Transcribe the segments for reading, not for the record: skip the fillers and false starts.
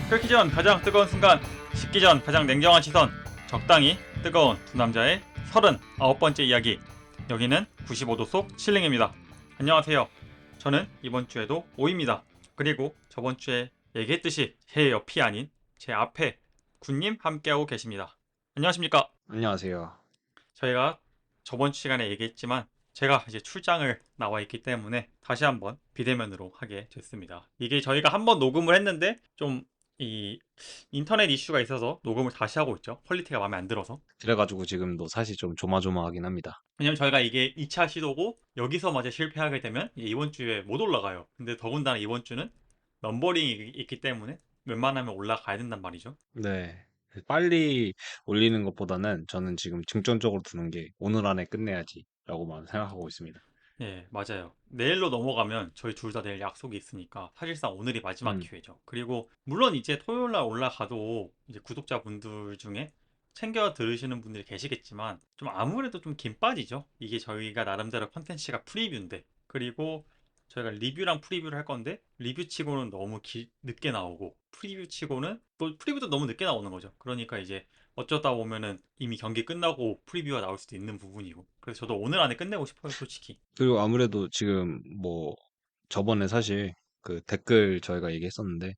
끓기 전 가장 뜨거운 순간, 식기 전 가장 냉정한 시선, 적당히 뜨거운 두 남자의 39번째 이야기. 여기는 95도 속 칠링입니다. 안녕하세요. 저는 이번 주에도 오입니다. 그리고 저번 주에 얘기했듯이 제 옆이 아닌 제 앞에 군님 함께하고 계십니다. 안녕하십니까? 안녕하세요. 저희가 저번 시간에 얘기했지만 제가 이제 출장을 나와 있기 때문에 다시 한번 비대면으로 하게 됐습니다. 이게 저희가 한번 녹음을 했는데 좀 이 인터넷 이슈가 있어서 녹음을 다시 하고 있죠. 퀄리티가 마음에 안 들어서. 그래가지고 지금도 사실 좀 조마조마하긴 합니다. 왜냐면 저희가 이게 2차 시도고 여기서 마저 실패하게 되면 이번 주에 못 올라가요. 근데 더군다나 이번 주는 넘버링이 있기 때문에 웬만하면 올라가야 된단 말이죠. 네. 빨리 올리는 것보다는 저는 지금 중점적으로 두는 게 오늘 안에 끝내야지라고만 생각하고 있습니다. 예, 맞아요. 내일로 넘어가면 저희 둘 다 내일 약속이 있으니까 사실상 오늘이 마지막 음, 기회죠. 그리고 물론 이제 토요일 날 올라가도 이제 구독자분들 중에 챙겨 들으시는 분들이 계시겠지만 좀 아무래도 좀 긴 빠지죠. 이게 저희가 나름대로 컨텐츠가 프리뷰인데 그리고 저희가 리뷰랑 프리뷰를 할 건데 리뷰 치고는 너무 늦게 나오고 프리뷰 치고는 또 프리뷰도 너무 늦게 나오는 거죠. 그러니까 이제 어쩌다 보면은 이미 경기 끝나고 프리뷰가 나올 수도 있는 부분이고. 그래서 저도 오늘 안에 끝내고 싶어요, 솔직히. 그리고 아무래도 지금 뭐 저번에 사실 그 댓글 저희가 얘기했었는데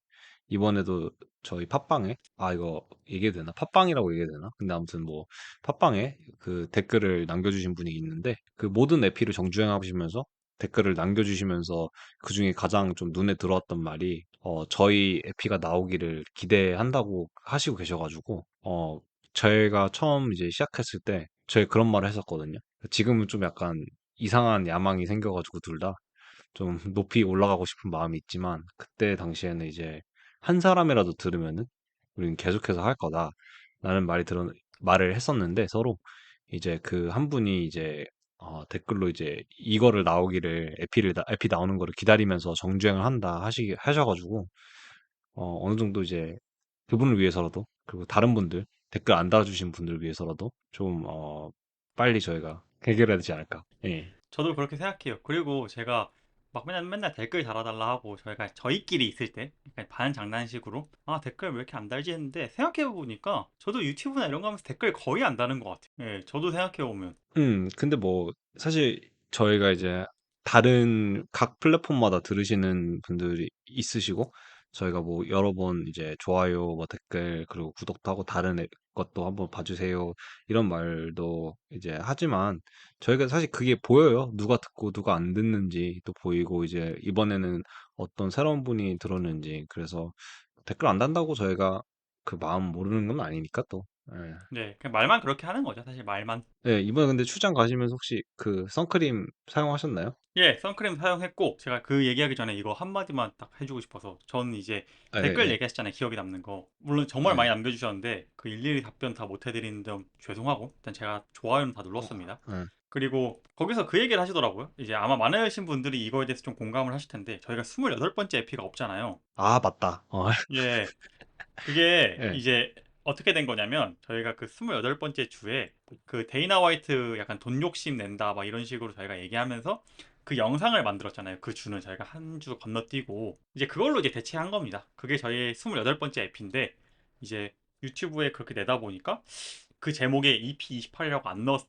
이번에도 저희 팟빵에 이거 얘기해도 되나? 팟빵이라고 얘기해도 되나? 근데 아무튼 뭐 팟빵에 그 댓글을 남겨주신 분이 있는데 그 모든 에피를 정주행하시면서 댓글을 남겨주시면서 그 중에 가장 좀 눈에 들어왔던 말이 저희 에피가 나오기를 기대한다고 하시고 계셔가지고 저희가 처음 이제 시작했을 때 저희 그런 말을 했었거든요. 지금은 좀 약간 이상한 야망이 생겨가지고 둘 다 좀 높이 올라가고 싶은 마음이 있지만 그때 당시에는 이제 한 사람이라도 들으면은 우리는 계속해서 할 거다라는 말을 했었는데 서로 이제 그 한 분이 이제 댓글로 이제 이거를 나오기를 에피 나오는 거를 기다리면서 정주행을 한다 하셔가지고 어느 정도 이제 그분을 위해서라도 그리고 다른 분들 댓글 안 달아주신 분들 위해서라도 좀 빨리 저희가 해결해야 되지 않을까. 예. 저도 그렇게 생각해요. 그리고 제가 막 맨날 댓글 달아달라 하고 저희가 저희끼리 있을 때 약간 반 장난식으로 댓글 왜 이렇게 안 달지 했는데 생각해보니까 저도 유튜브나 이런 거 하면서 댓글 거의 안 다는 것 같아요. 예, 저도 생각해보면. 근데 뭐, 사실 저희가 이제 다른 각 플랫폼마다 들으시는 분들이 있으시고, 저희가 뭐 여러 번 이제 좋아요, 뭐 댓글, 그리고 구독도 하고 다른 것도 한번 봐주세요. 이런 말도 이제 하지만, 저희가 사실 그게 보여요. 누가 듣고 누가 안 듣는지 또 보이고, 이제 이번에는 어떤 새로운 분이 들었는지. 그래서 댓글 안 단다고 저희가 그 마음 모르는 건 아니니까 또. 예. 네, 그냥 말만 그렇게 하는 거죠. 사실 말만. 네, 이번에 근데 출장 가시면서 혹시 그 선크림 사용하셨나요? 예, 선크림 사용했고 제가 그 얘기하기 전에 이거 한마디만 딱 해주고 싶어서 저는 이제 예, 댓글 예, 얘기하셨잖아요. 기억에 남는 거. 물론 정말 많이 예. 남겨주셨는데 그 일일이 답변 다 못 해드리는 점 죄송하고 일단 제가 좋아요는 다 어, 눌렀습니다. 예. 그리고 거기서 그 얘기를 하시더라고요. 이제 아마 많으신 분들이 이거에 대해서 좀 공감을 하실 텐데 저희가 28번째 에피가 없잖아요. 아, 맞다. 예, 그게 예. 이제 어떻게 된 거냐면 저희가 그 28번째 주에 그 데이나 화이트 약간 돈 욕심 낸다 막 이런 식으로 저희가 얘기하면서 그 영상을 만들었잖아요. 그 주는 저희가 한 주 건너뛰고 이제 그걸로 이제 대체한 겁니다. 그게 저희의 28번째 에피인데 이제 유튜브에 그렇게 내다 보니까 그 제목에 EP28이라고 안 넣어서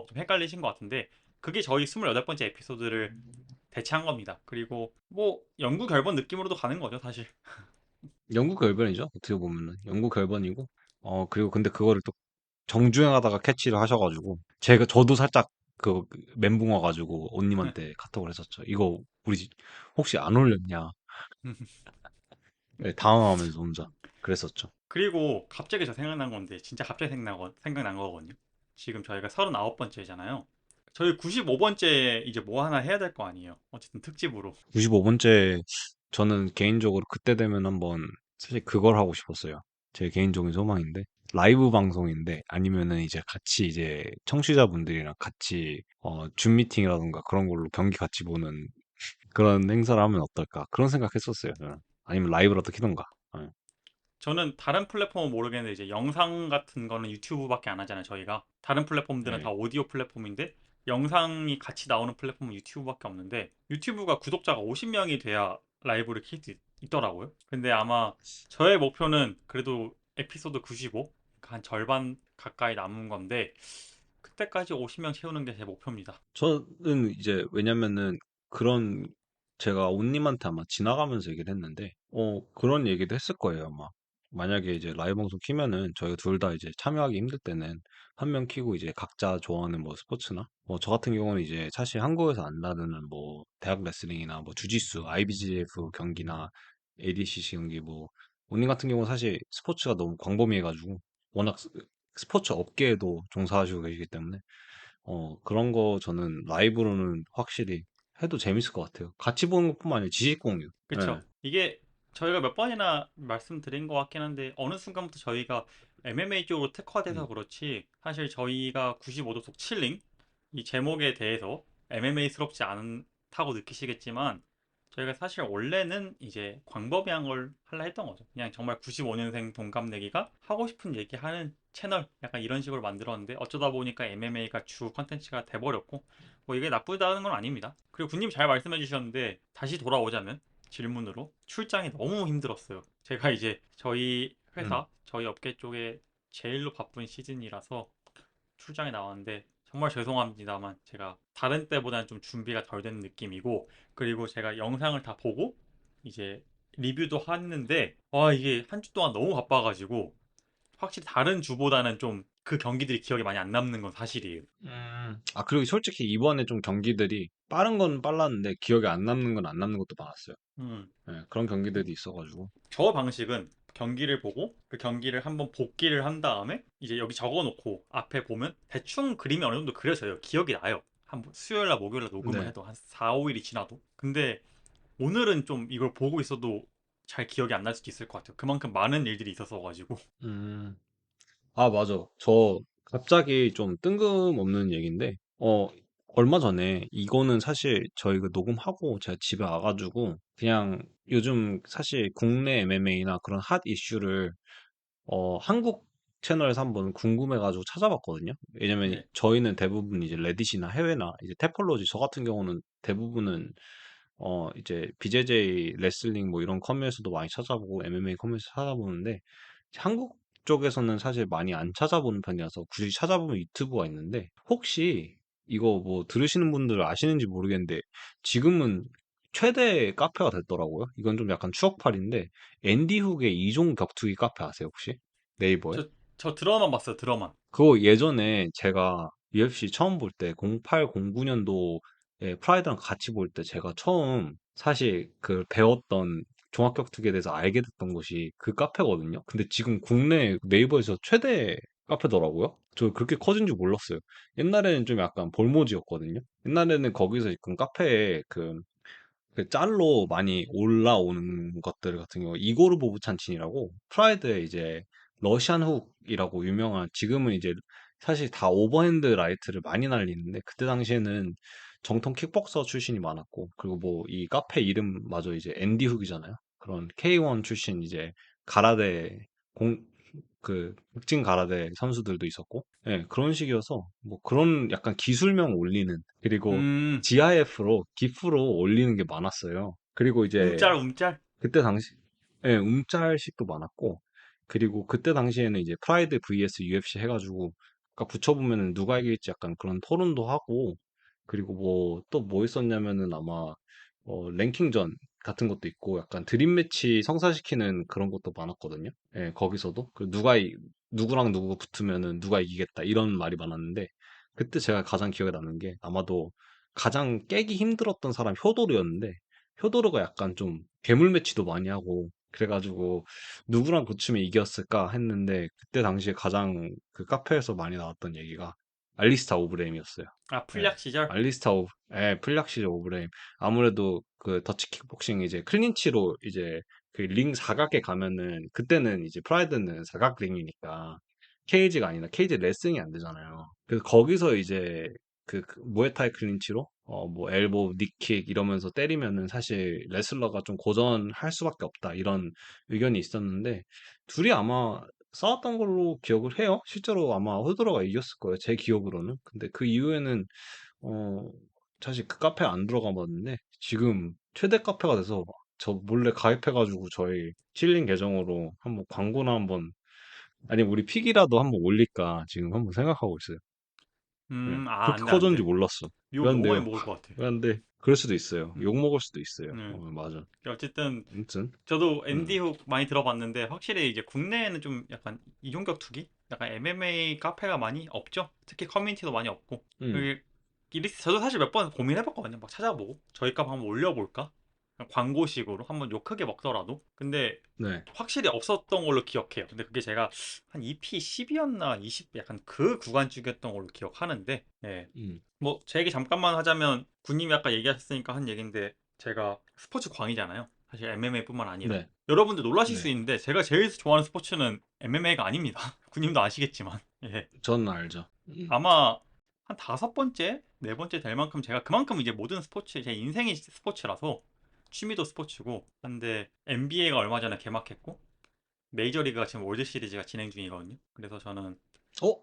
좀 헷갈리신 것 같은데 그게 저희 28번째 에피소드를 대체한 겁니다. 그리고 뭐 연구 결번 느낌으로도 가는 거죠, 사실. 영국 결번이죠. 어떻게 보면은. 영국 결번이고. 그리고 근데 그거를 또 정주행하다가 캐치를 하셔가지고. 저도 살짝 그 멘붕 와가지고 온님한테 카톡을 했었죠. 이거 우리 혹시 안 올렸냐. 네, 당황하면서 혼자. 그랬었죠. 그리고 갑자기 저 생각난 건데 진짜 갑자기 생각난 거거든요. 지금 저희가 39번째잖아요. 저희 95번째 이제 뭐 하나 해야 될 거 아니에요. 어쨌든 특집으로. 95번째 저는 개인적으로 그때 되면 한번 사실 그걸 하고 싶었어요. 제 개인적인 소망인데 라이브 방송인데 아니면은 이제 같이 이제 청취자분들이랑 같이 줌 미팅이라든가 그런 걸로 경기 같이 보는 그런 행사를 하면 어떨까 그런 생각했었어요. 저는. 아니면 라이브라도 키던가. 예. 저는 다른 플랫폼은 모르겠는데 이제 영상 같은 거는 유튜브밖에 안 하잖아요, 저희가. 다른 플랫폼들은 다 예. 오디오 플랫폼인데 영상이 같이 나오는 플랫폼은 유튜브밖에 없는데 유튜브가 구독자가 50명이 돼야 라이브를 킬 수 있더라고요. 근데 아마 저의 목표는 그래도 에피소드 95, 한 절반 가까이 남은 건데 그때까지 50명 채우는 게 제 목표입니다. 저는 이제 왜냐면은 그런 제가 온님한테 아마 지나가면서 얘기를 했는데 그런 얘기도 했을 거예요 아마. 만약에 이제 라이브 방송 키면은 저희 둘 다 이제 참여하기 힘들 때는 한 명 키고 이제 각자 좋아하는 뭐 스포츠나 뭐 저 같은 경우는 이제 사실 한국에서 안 나르는 뭐 대학 레슬링이나 뭐 주짓수, IBJJF 경기나 ADCC 경기 뭐 온님 같은 경우는 사실 스포츠가 너무 광범위해가지고 워낙 스포츠 업계에도 종사하시고 계시기 때문에 그런 거 저는 라이브로는 확실히 해도 재밌을 것 같아요. 같이 보는 것뿐만 아니라 지식 공유. 예. 그쵸? 이게 저희가 몇 번이나 말씀드린 것 같긴 한데 어느 순간부터 저희가 MMA 쪽으로 특화돼서 음, 그렇지 사실 저희가 95도속 칠링 이 제목에 대해서 MMA스럽지 않다고 느끼시겠지만 저희가 사실 원래는 이제 광범위한 걸 하려 했던 거죠. 그냥 정말 95년생 동갑내기가 하고 싶은 얘기하는 채널 약간 이런 식으로 만들었는데 어쩌다 보니까 MMA가 주 컨텐츠가 돼버렸고 뭐 이게 나쁘다는 건 아닙니다. 그리고 군님 잘 말씀해 주셨는데 다시 돌아오자면 질문으로 출장이 너무 힘들었어요. 제가 이제 저희 음, 회사, 저희 업계 쪽에 제일로 바쁜 시즌이라서 출장에 나왔는데 정말 죄송합니다만 제가 다른 때보다는 좀 준비가 덜 된 느낌이고 그리고 제가 영상을 다 보고 이제 리뷰도 했는데 와 이게 한 주 동안 너무 바빠가지고 확실히 다른 주보다는 좀 그 경기들이 기억에 많이 안 남는 건 사실이에요. 그리고 솔직히 이번에 좀 경기들이 빠른 건 빨랐는데 기억에 안 남는 건 안 남는 것도 많았어요. 음. 예, 그런 경기들이 있어가지고. 저 방식은 경기를 보고 그 경기를 한번 복기를 한 다음에 이제 여기 적어놓고 앞에 보면 대충 그림이 어느 정도 그려져요. 기억이 나요. 한 수요일 날 목요일 날 녹음을 네. 해도 한 4, 5일이 지나도. 근데 오늘은 좀 이걸 보고 있어도 잘 기억이 안 날 수도 있을 것 같아요. 그만큼 많은 일들이 있어서 가지고. 음, 맞아. 저 갑자기 좀 뜬금없는 얘기인데, 얼마 전에 이거는 사실 저희 그 녹음하고 제가 집에 와가지고 그냥 요즘 사실 국내 MMA나 그런 핫 이슈를 한국 채널에서 한번 궁금해가지고 찾아봤거든요. 왜냐면 네. 저희는 대부분 이제 레딧이나 해외나 이제 탭볼로지 저 같은 경우는 대부분은 이제 BJJ 레슬링 뭐 이런 커뮤에서도 많이 찾아보고 MMA 커뮤에서 찾아보는데 한국 쪽에서는 사실 많이 안 찾아보는 편이라서 굳이 찾아보면 유튜브가 있는데 혹시 이거 뭐 들으시는 분들 아시는지 모르겠는데 지금은 최대 카페가 됐더라고요. 이건 좀 약간 추억팔인데 앤디 훅의 이종 격투기 카페 아세요 혹시? 네이버에? 저 드라마만 봤어요. 드라마. 그거 예전에 제가 UFC 처음 볼 때 08, 09년도에 프라이드랑 같이 볼 때 제가 처음 사실 그 배웠던 종합격투기에 대해서 알게 됐던 곳이 그 카페거든요. 근데 지금 국내 네이버에서 최대 카페더라고요. 저 그렇게 커진 줄 몰랐어요. 옛날에는 좀 약간 볼모지였거든요. 옛날에는 거기서 그 카페에 그 짤로 많이 올라오는 것들 같은 경우 이고르 보부찬친이라고 프라이드의 이제 러시안 훅이라고 유명한 지금은 이제 사실 다 오버핸드 라이트를 많이 날리는데 그때 당시에는 정통 킥복서 출신이 많았고 그리고 뭐 이 카페 이름마저 이제 앤디 훅이잖아요. 그런 K1 출신 이제 가라데 공 흑진 가라데 선수들도 있었고 예, 그런 식이어서 뭐 그런 약간 기술명 올리는 그리고 음, GIF로 기프로 올리는 게 많았어요. 그리고 이제 움짤, 움짤. 그때 당시 예, 움짤식도 많았고 그리고 그때 당시에는 이제 프라이드 vs UFC 해가지고 아까 붙여보면은 누가 이길지 약간 그런 토론도 하고 그리고 뭐 또 뭐 있었냐면은 아마 랭킹전 같은 것도 있고 약간 드림 매치 성사시키는 그런 것도 많았거든요. 예, 거기서도 누구랑 누구가 붙으면은 누가 이기겠다 이런 말이 많았는데 그때 제가 가장 기억에 남는 게 아마도 가장 깨기 힘들었던 사람 효도르였는데 효도르가 약간 좀 괴물 매치도 많이 하고 그래가지고 누구랑 붙으면 이겼을까 했는데 그때 당시에 가장 그 카페에서 많이 나왔던 얘기가 알리스타 오브레임이었어요. 아, 예. 풀약 시절? 플락시저 오브레임. 아무래도 그 더치 킥복싱 이제 클린치로 이제 그 링 사각에 가면은 그때는 이제 프라이드는 사각 링이니까 케이지가 아니라 케이지 레슬링이 안 되잖아요. 그래서 거기서 이제 그 무에타이 클린치로 뭐 엘보, 닉킥 이러면서 때리면은 사실 레슬러가 좀 고전할 수밖에 없다 이런 의견이 있었는데 둘이 아마 싸웠던 걸로 기억을 해요. 실제로 아마 호드로가 이겼을 거예요. 제 기억으로는. 근데 그 이후에는 어 사실 그 카페 안 들어가 봤는데 지금 최대 카페가 돼서 저 몰래 가입해가지고 저희 칠린 계정으로 한번 광고나 한번, 아니, 우리 픽이라도 한번 올릴까 지금 한번 생각하고 있어요. 예. 그렇게 안 돼, 안 커졌는지 돼. 몰랐어. 욕 너무 많이 그런데요. 먹을 것 같아. 그런데 그럴 수도 있어요. 음, 욕 먹을 수도 있어요. 음. 맞아. 어쨌든 아무튼, 저도 음, 앤디훅 많이 들어봤는데 확실히 이제 국내에는 좀 약간 이종격 투기? 약간 MMA 카페가 많이 없죠. 특히 커뮤니티도 많이 없고. 음, 여기 이 리스트 저도 사실 몇 번 고민해봤거든요. 막 찾아보고 저희 값 한번 올려볼까? 그냥 광고식으로 한번 욕 크게 먹더라도. 근데 네, 확실히 없었던 걸로 기억해요. 근데 그게 제가 한 EP 10이었나 20 약간 그 구간쯤이었던 걸로 기억하는데, 예. 음, 뭐 제 얘기 잠깐만 하자면 군님이 아까 얘기하셨으니까 한 얘기인데 제가 스포츠 광이잖아요. 사실 MMA뿐만 아니라. 네, 여러분들 놀라실 수 네. 있는데 제가 제일 좋아하는 스포츠는 MMA가 아닙니다. 군님도 아시겠지만. 예. 저는 알죠. 아마 한 다섯 번째, 네 번째 될 만큼 제가 그만큼 이제 모든 스포츠 제 인생이 스포츠라서 취미도 스포츠고 한데 NBA가 얼마 전에 개막했고 메이저리그가 지금 월드 시리즈가 진행 중이거든요. 그래서 저는 어?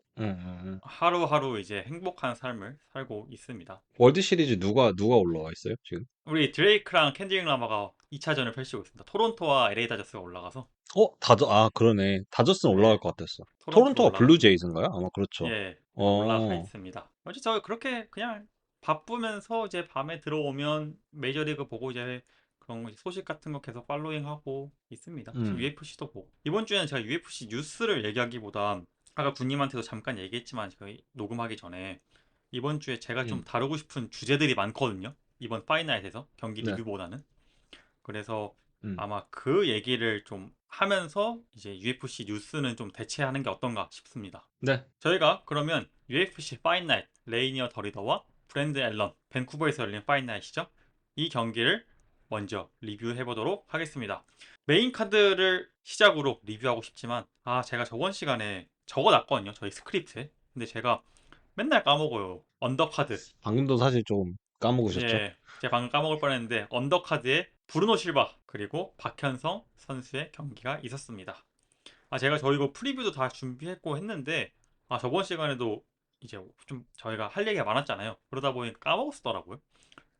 하루하루 이제 행복한 삶을 살고 있습니다. 월드 시리즈 누가 올라와 있어요, 지금? 우리 드레이크랑 켄드릭 라마가 2차전을 펼치고 있습니다. 토론토와 LA 다저스가 올라가서 그러네. 다저스는 올라갈 네, 것 같았어. 토론토도 토론토가 올라갔습니다. 블루제이즈인가요? 아마 그렇죠. 예, 올라가 어, 있습니다. 어제 저 그렇게 그냥 바쁘면서 이제 밤에 들어오면 메이저리그 보고 이제 그런 거 소식 같은 거 계속 팔로잉하고 있습니다. 지금 음, UFC도 보고 이번 주에는 제가 UFC 뉴스를 얘기하기보다 아까 군님한테도 잠깐 얘기했지만 저희 녹음하기 전에 이번 주에 제가 좀 음, 다루고 싶은 주제들이 많거든요. 이번 파이널에서 경기 네, 리뷰보다는. 그래서 음, 아마 그 얘기를 좀 하면서 이제 UFC 뉴스는 좀 대체하는 게 어떤가 싶습니다. 네, 저희가 그러면 UFC 파이널 레이니어 더리더와 브랜드 앨런 밴쿠버에서 열린 파이널이시죠? 이 경기를 먼저 리뷰해 보도록 하겠습니다. 메인 카드를 시작으로 리뷰하고 싶지만 제가 저번 시간에 적어놨거든요. 저희 스크립트에. 근데 제가 맨날 까먹어요. 언더카드. 방금도 사실 좀 까먹으셨죠? 예, 제가 방금 까먹을 뻔했는데 언더카드에 브루노 실바 그리고 박현성 선수의 경기가 있었습니다. 제가 저희 이거 프리뷰도 다 준비했고 했는데 저번 시간에도 이제 좀 저희가 할 얘기가 많았잖아요. 그러다 보니까 까먹었더라고요.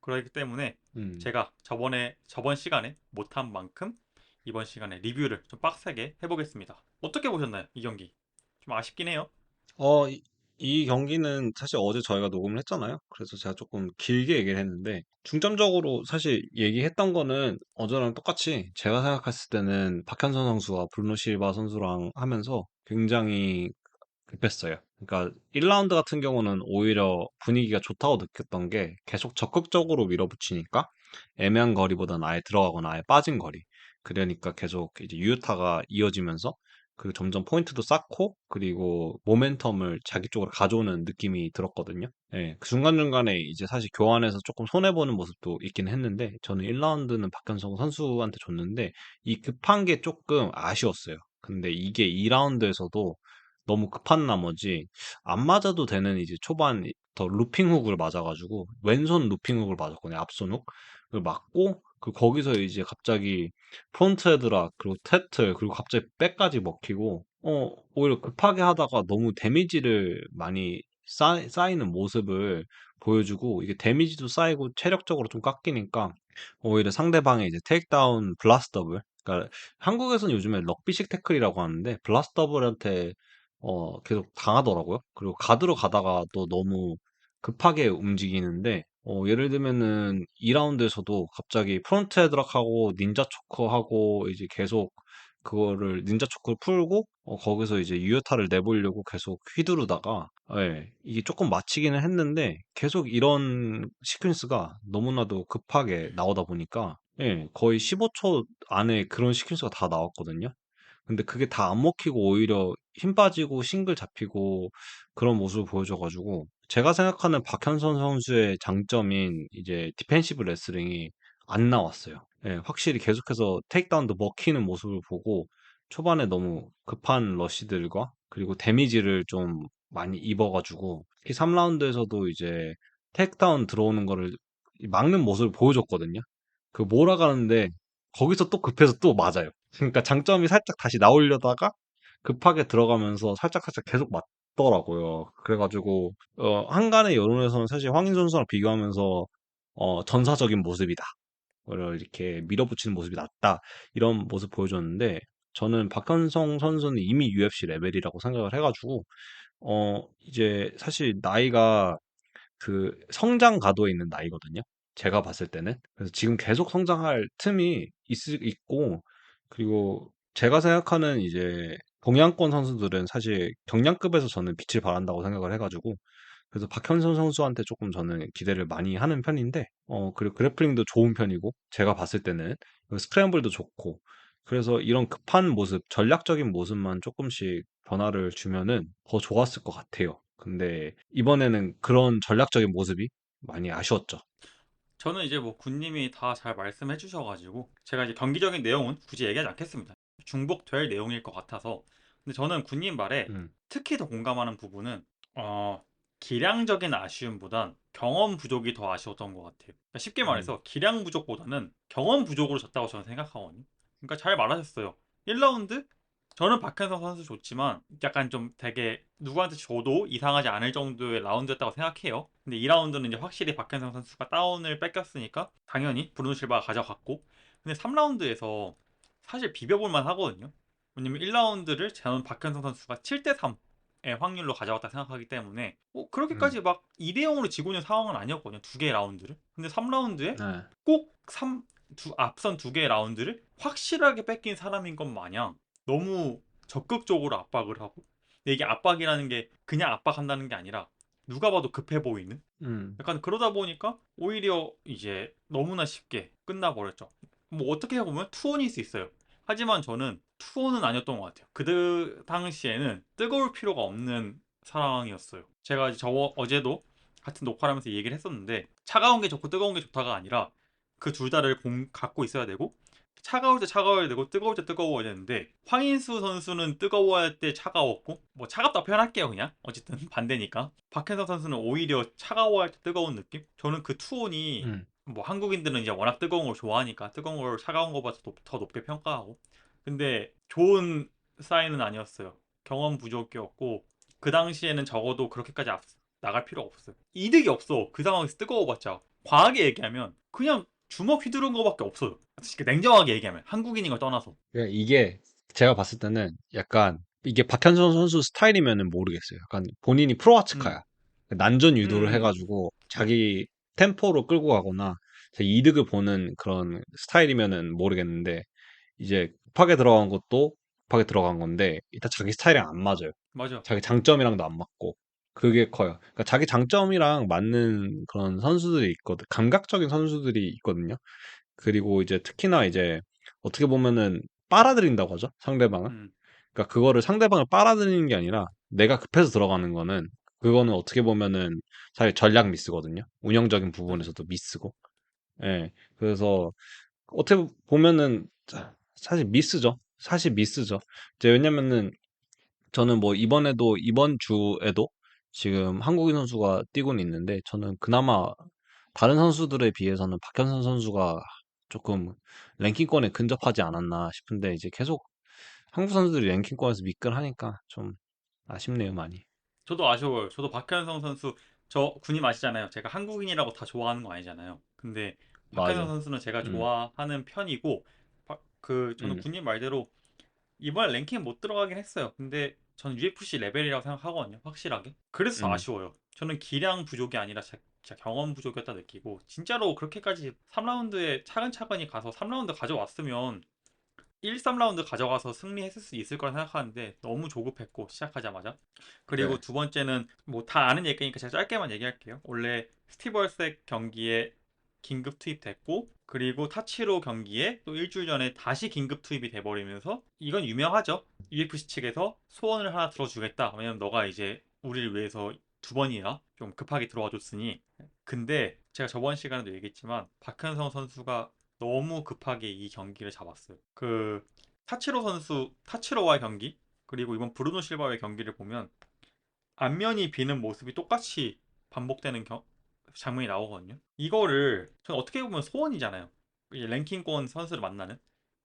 그렇기 때문에 음. 제가 저번 시간에 못한 만큼 이번 시간에 리뷰를 좀 빡세게 해보겠습니다. 어떻게 보셨나요? 이 경기? 좀 아쉽긴 해요. 이 경기는 사실 어제 저희가 녹음을 했잖아요. 그래서 제가 조금 길게 얘기를 했는데, 중점적으로 사실 얘기했던 거는 어제랑 똑같이 제가 생각했을 때는 박현선 선수와 브루노 실바 선수랑 하면서 굉장히 급했어요. 그러니까 1라운드 같은 경우는 오히려 분위기가 좋다고 느꼈던 게 계속 적극적으로 밀어붙이니까 애매한 거리보다는 아예 들어가거나 아예 빠진 거리. 그러니까 계속 이제 유효타가 이어지면서 그 점점 포인트도 쌓고 그리고 모멘텀을 자기 쪽으로 가져오는 느낌이 들었거든요. 예, 그 중간중간에 이제 사실 교환해서 조금 손해보는 모습도 있긴 했는데 저는 1라운드는 박현성 선수한테 줬는데 이 급한 게 조금 아쉬웠어요. 근데 이게 2라운드에서도 너무 급한 나머지 안 맞아도 되는 이제 초반 더 루핑 훅을 맞아가지고 왼손 루핑 훅을 맞았거든요. 앞손 훅. 그걸 맞고 거기서 이제 갑자기 프론트 헤드락 그리고 테트 그리고 갑자기 백까지 먹히고 오히려 급하게 하다가 너무 데미지를 많이 쌓이는 모습을 보여주고 이게 데미지도 쌓이고 체력적으로 좀 깎이니까 오히려 상대방의 이제 테이크다운 블라스트 더블 그러니까 한국에서는 요즘에 럭비식 태클이라고 하는데 블라스트 더블한테 계속 당하더라고요. 그리고 가드로 가다가 또 너무 급하게 움직이는데 예를 들면은 2라운드에서도 갑자기 프론트 헤드락하고 닌자 초커하고 이제 계속 그거를 닌자 초커를 풀고 거기서 이제 유효타를 내보려고 계속 휘두르다가 예, 이게 조금 맞히기는 했는데 계속 이런 시퀀스가 너무나도 급하게 나오다 보니까 예, 거의 15초 안에 그런 시퀀스가 다 나왔거든요. 근데 그게 다 안 먹히고 오히려 힘 빠지고 싱글 잡히고 그런 모습을 보여줘가지고 제가 생각하는 박현선 선수의 장점인 이제 디펜시브 레슬링이 안 나왔어요. 예, 확실히 계속해서 테이크다운도 먹히는 모습을 보고 초반에 너무 급한 러시들과 그리고 데미지를 좀 많이 입어가지고 특히 3라운드에서도 이제 테이크다운 들어오는 거를 막는 모습을 보여줬거든요. 그 몰아가는데 거기서 또 급해서 또 맞아요. 그러니까 장점이 살짝 다시 나오려다가 급하게 들어가면서 살짝살짝 계속 맞더라고요. 그래가지고 한간의 여론에서는 사실 황인 선수랑 비교하면서 전사적인 모습이다. 거를 이렇게 밀어붙이는 모습이 낫다. 이런 모습 보여줬는데 저는 박현성 선수는 이미 UFC 레벨이라고 생각을 해가지고 이제 사실 나이가 그 성장 가도에 있는 나이거든요. 제가 봤을 때는. 그래서 지금 계속 성장할 틈이 있고, 그리고 제가 생각하는 이제 동양권 선수들은 사실 경량급에서 저는 빛을 발한다고 생각을 해가지고, 그래서 박현선 선수한테 조금 저는 기대를 많이 하는 편인데, 그리고 그래플링도 좋은 편이고, 제가 봤을 때는 그리고 스크램블도 좋고, 그래서 이런 급한 모습, 전략적인 모습만 조금씩 변화를 주면은 더 좋았을 것 같아요. 근데 이번에는 그런 전략적인 모습이 많이 아쉬웠죠. 저는 이제 뭐 군님이 다 잘 말씀해 주셔가지고 제가 이제 경기적인 내용은 굳이 얘기하지 않겠습니다. 중복될 내용일 것 같아서. 근데 저는 군님 말에 음, 특히 더 공감하는 부분은 기량적인 아쉬움보단 경험 부족이 더 아쉬웠던 것 같아요. 그러니까 쉽게 음, 말해서 기량 부족보다는 경험 부족으로 졌다고 저는 생각하거든요. 그러니까 잘 말하셨어요. 1라운드 저는 박현성 선수 좋지만 약간 좀 되게 누구한테 줘도 이상하지 않을 정도의 라운드였다고 생각해요. 근데 2라운드는 이제 확실히 박현성 선수가 다운을 뺏겼으니까 당연히 브루노 실바가 가져갔고, 근데 3라운드에서 사실 비벼볼만 하거든요. 왜냐면 1라운드를 저는 박현성 선수가 7대 3의 확률로 가져갔다 생각하기 때문에 음, 그렇게까지 막 2대 0으로 지고 있는 상황은 아니었거든요. 두 개의 라운드를. 근데 3라운드에 네, 꼭 앞선 두 개의 라운드를 확실하게 뺏긴 사람인 것 마냥 너무 적극적으로 압박을 하고, 근데 이게 압박이라는 게 그냥 압박한다는 게 아니라 누가 봐도 급해 보이는 음, 약간 그러다 보니까 오히려 이제 너무나 쉽게 끝나버렸죠. 뭐 어떻게 보면 투혼일 수 있어요. 하지만 저는 투혼은 아니었던 것 같아요. 그 당시에는 뜨거울 필요가 없는 상황이었어요. 제가 이제 어제도 같은 녹화를 하면서 얘기를 했었는데 차가운 게 좋고 뜨거운 게 좋다가 아니라 그 둘 다를 갖고 있어야 되고, 차가울 때 차가워야 되고 뜨거울 때 뜨거워야 되는데 황인수 선수는 뜨거워할 때 차가웠고, 뭐 차갑다 표현할게요 그냥 어쨌든 반대니까. 박현석 선수는 오히려 차가워할 때 뜨거운 느낌? 저는 그 투혼이 음, 뭐 한국인들은 이제 워낙 뜨거운 걸 좋아하니까 뜨거운 걸 차가운 거보다 더 높게 평가하고, 근데 좋은 사인은 아니었어요. 경험 부족이었고 그 당시에는 적어도 그렇게까지 나갈 필요가 없어요. 이득이 없어. 그 상황에서 뜨거워봤자 과하게 얘기하면 그냥 주먹 휘두른 거밖에 없어요. 냉정하게 얘기하면 한국인인 걸 떠나서. 그러니까 이게 제가 봤을 때는 약간 이게 박현선 선수 스타일이면은 모르겠어요. 약간 본인이 음, 프로아츠카야. 난전 음, 유도를 음. 해가지고 자기 템포로 끌고 가거나 자기 이득을 보는 그런 스타일이면은 모르겠는데 이제 급하게 들어간 것도 급하게 들어간 건데 일단 자기 스타일이랑 안 맞아요. 맞아. 자기 장점이랑도 안 맞고 그게 커요. 그러니까 자기 장점이랑 맞는 그런 선수들이 있거든. 감각적인 선수들이 있거든요. 그리고 이제 특히나 이제 어떻게 보면은 빨아들인다고 하죠. 상대방을. 음, 그러니까 그거를 상대방을 빨아들이는 게 아니라 내가 급해서 들어가는 거는 그거는 어떻게 보면은 사실 전략 미스거든요. 운영적인 맞아. 부분에서도 미스고. 예. 그래서 어떻게 보면은 사실 미스죠. 사실 미스죠. 이제 왜냐면은 저는 뭐 이번에도 이번 주에도 지금 한국인 선수가 뛰고는 있는데 저는 그나마 다른 선수들에 비해서는 박현선 선수가 조금 랭킹권에 근접하지 않았나 싶은데 이제 계속 한국 선수들이 랭킹권에서 미끈하니까 좀 아쉽네요, 많이. 저도 아쉬워요. 저도 박현성 선수, 저 군인 아시잖아요. 제가 한국인이라고 다 좋아하는 거 아니잖아요. 근데 박현성 맞아. 선수는 제가 음, 좋아하는 편이고, 저는 음, 군인 말대로 이번에 랭킹 못 들어가긴 했어요. 근데 저는 UFC 레벨이라고 생각하거든요. 확실하게. 그래서 음, 아쉬워요. 저는 기량 부족이 아니라 진짜 경험 부족이었다 느끼고, 진짜로 그렇게까지 3라운드에 차근차근히 가서 3라운드 가져왔으면 1, 3라운드 가져가서 승리했을 수 있을 거라 생각하는데 너무 조급했고 시작하자마자. 그리고 네, 두 번째는 뭐 다 아는 얘기니까 제가 짧게만 얘기할게요. 원래 스티벌색 경기에 긴급 투입됐고, 그리고 타치로 경기에 또 일주일 전에 다시 긴급 투입이 돼버리면서, 이건 유명하죠. UFC 측에서 소원을 하나 들어주겠다. 왜냐면 너가 이제 우리를 위해서 두 번이나 좀 급하게 들어와 줬으니. 근데 제가 저번 시간에도 얘기했지만 박현성 선수가 너무 급하게 이 경기를 잡았어요. 그 타치로와의 경기, 그리고 이번 브루노 실바의 경기를 보면 안면이 비는 모습이 똑같이 반복되는 장면이 나오거든요. 이거를 전 어떻게 보면 소원이잖아요. 이 랭킹권 선수를 만나는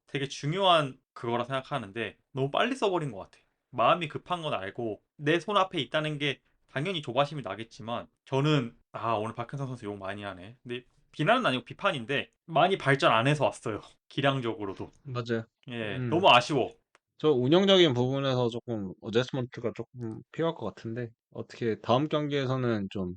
되게 중요한 그거라 생각하는데 너무 빨리 써버린 것 같아. 마음이 급한 건 알고 내 손 앞에 있다는 게 당연히 조바심이 나겠지만, 저는 오늘 박현성 선수 욕 많이 하네. 근데 비난은 아니고 비판인데 많이 발전 안 해서 왔어요. 기량적으로도. 맞아요. 예, 음. 너무 아쉬워. 저 운영적인 부분에서 조금 어제스먼트가 조금 필요할 것 같은데 어떻게 다음 경기에서는 좀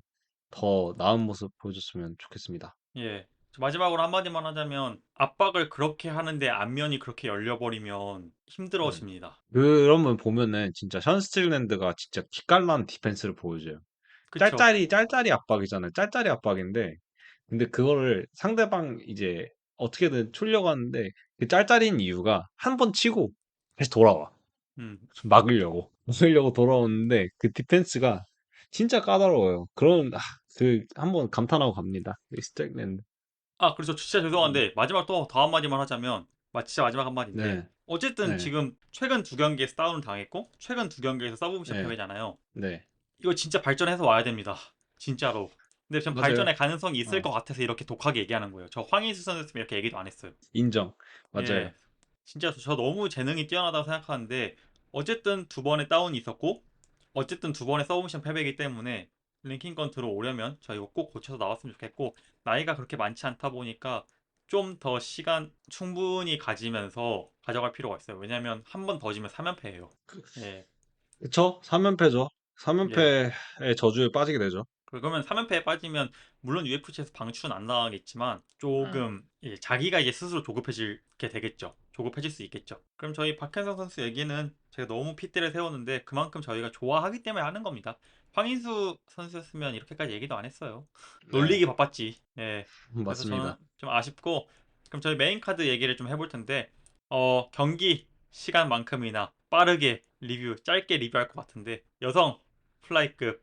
더 나은 모습 보여줬으면 좋겠습니다. 예. 저 마지막으로 한마디만 하자면 압박을 그렇게 하는데 안면이 그렇게 열려버리면 음. 힘들어집니다. 그러면 보면은 진짜 션스틸랜드가 진짜 기깔난 디펜스를 보여줘요. 그쵸? 짤짤이 압박이잖아요. 짤짤이 압박인데 근데 그거를 상대방 이제 어떻게든 추려고 하는데 그 짤짤인 이유가 한 번 치고 다시 돌아와. 음. 막으려고. 막으려고 돌아오는데 그 디펜스가 진짜 까다로워요. 그 한번 감탄하고 갑니다. 스택랜드. 아, 그래서 진짜 음. 죄송한데 마지막 또 더 한마디만 하자면 진짜 마지막 한마디인데 네, 어쨌든 네, 지금 최근 두 경기에서 다운을 당했고 최근 두 경기에서 서브미션 네, 패배잖아요. 네. 이거 진짜 발전해서 와야 됩니다. 진짜로. 근데 전 맞아요. 발전의 가능성이 있을 어, 것 같아서 이렇게 독하게 얘기하는 거예요. 저 황인수 선수였으면 이렇게 얘기도 안 했어요. 인정. 맞아요. 예. 진짜 저 너무 재능이 뛰어나다고 생각하는데 어쨌든 두 번의 다운이 있었고 어쨌든 두 번의 서브미션 패배이기 때문에 랭킹권 들어오려면 저 이거 꼭 고쳐서 나왔으면 좋겠고 나이가 그렇게 많지 않다 보니까 좀 더 시간 충분히 가지면서 가져갈 필요가 있어요. 왜냐면 한 번 더 지면 3연패예요. 예. 그쵸? 3연패죠. 예. 3연패의 저주에 빠지게 되죠. 그러면 3연패에 빠지면 물론 UFC에서 방출은 안 나가겠지만 음. 조금 자기가 이제 스스로 조급해지게 되겠죠. 조급해질 수 있겠죠. 그럼 저희 박현성 선수 얘기는 제가 너무 핏대를 세웠는데 그만큼 저희가 좋아하기 때문에 하는 겁니다. 황인수 선수였으면 이렇게까지 얘기도 안 했어요. 네, 놀리기 바빴지. 예. 그래서 저는 맞습니다. 좀 아쉽고 그럼 저희 메인 카드 얘기를 좀 해볼 텐데 경기 시간만큼이나 빠르게 리뷰 짧게 리뷰할 것 같은데 여성 플라이급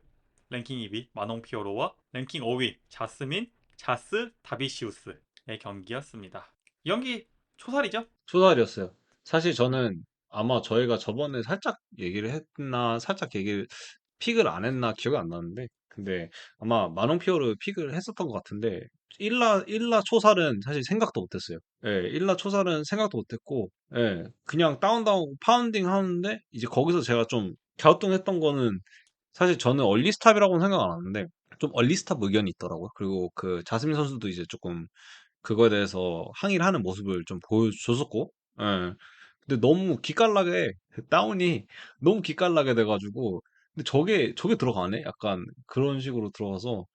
랭킹 2위 마농 피오로와 랭킹 5위 자스민 자스 다비시우스의 경기였습니다. 이 경기 초살이죠? 초달이었어요. 사실 저는 아마 저희가 저번에 살짝 얘기를 했나, 살짝 얘기를 픽을 안 했나 기억이 안 나는데, 근데 아마 마농피오르 픽을 했었던 것 같은데, 일라 초살은 사실 생각도 못했어요. 예, 일라 초살은 생각도 못했고, 예, 그냥 다운다운 파운딩 하는데, 이제 거기서 제가 좀 갸우뚱했던 거는 사실 저는 얼리스탑이라고는 생각 안 하는데, 좀 얼리스탑 의견이 있더라고요. 그리고 그 자스민 선수도 이제 조금 그거에 대해서 항의를 하는 모습을 좀 보여줬었고, 예. 근데 너무 기깔나게, 다운이 너무 기깔나게 돼가지고, 근데 저게 들어가네? 약간 그런 식으로 들어가서,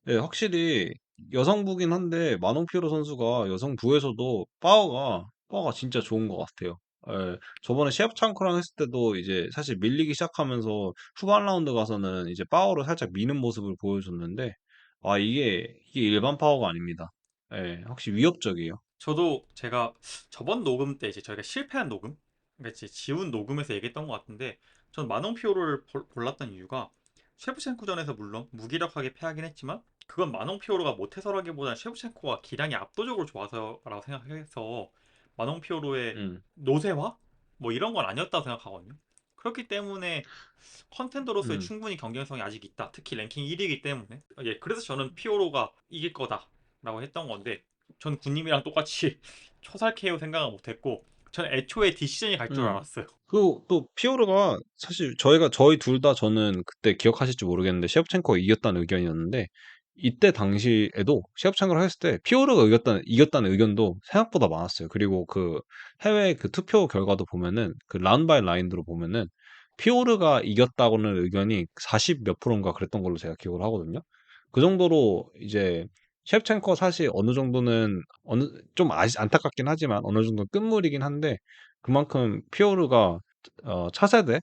예, 확실히 여성부긴 한데, 마농피오로 선수가 여성부에서도 파워가 진짜 좋은 것 같아요. 예, 저번에 시합창크랑 했을 때도 이제 사실 밀리기 시작하면서 후반 라운드 가서는 이제 파워로 살짝 미는 모습을 보여줬는데, 아, 이게 일반 파워가 아닙니다. 예, 확실히 위협적이에요. 저도 제가 저번 녹음 때 이제 저희가 실패한 녹음, 그러니까 이제 지운 녹음에서 얘기했던 것 같은데, 전 마농 피오로를 골랐던 이유가 셰프첸코전에서 물론 무기력하게 패하긴 했지만 그건 마농 피오로가 못해서라기보다는 셰프첸코가 기량이 압도적으로 좋아서라고 생각해서 마농 피오로의 음, 노쇠화 뭐 이런 건 아니었다고 생각하거든요. 그렇기 때문에 컨텐더로서의 음. 충분히 경쟁성이 아직 있다. 특히 랭킹 1위이기 때문에. 예, 그래서 저는 피오로가 이길 거다라고 했던 건데, 전 군님이랑 똑같이 초살 KO 생각은 못했고, 전 애초에 디시전이 갈 줄 음. 알았어요. 그리고 또 피오르가 사실 저희 둘 다 저는 그때 기억하실지 모르겠는데 셰프첸코가 이겼다는 의견이었는데 이때 당시에도 셰프첸코를 했을 때 피오르가 이겼다는 의견도 생각보다 많았어요. 그리고 그 해외 그 투표 결과도 보면은 그 라운 바이 라인으로 보면은 피오르가 이겼다고는 의견이 40 몇 프로인가 그랬던 걸로 제가 기억을 하거든요. 그 정도로 이제 셰프첸코 사실 어느 정도는 좀 안타깝긴 하지만 어느 정도 끝물이긴 한데 그만큼 피오르가 차세대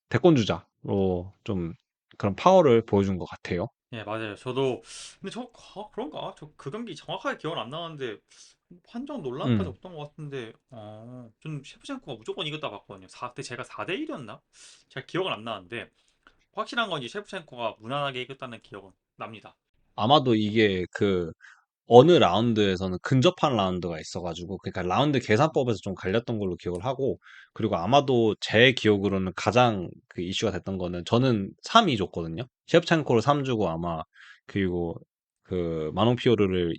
대권주자로 좀 그런 파워를 보여준 것 같아요. 예, 맞아요. 저도 근데 그런가? 저 그 경기 정확하게 기억은 안 나는데 판정 논란까지 음. 없던 것 같은데, 전 셰프첸코가 무조건 이겼다 봤거든요. 그때 제가 4대 1이었나? 잘 기억은 안 나는데 확실한 건 이 셰프첸코가 무난하게 이겼다는 기억은 납니다. 아마도 이게 그 어느 라운드에서는 근접한 라운드가 있어가지고 그러니까 라운드 계산법에서 좀 갈렸던 걸로 기억을 하고 그리고 아마도 제 기억으로는 가장 그 이슈가 됐던 거는 저는 3이 줬거든요. 셰프첸코를 3 주고 아마 그리고 그 마농피오르를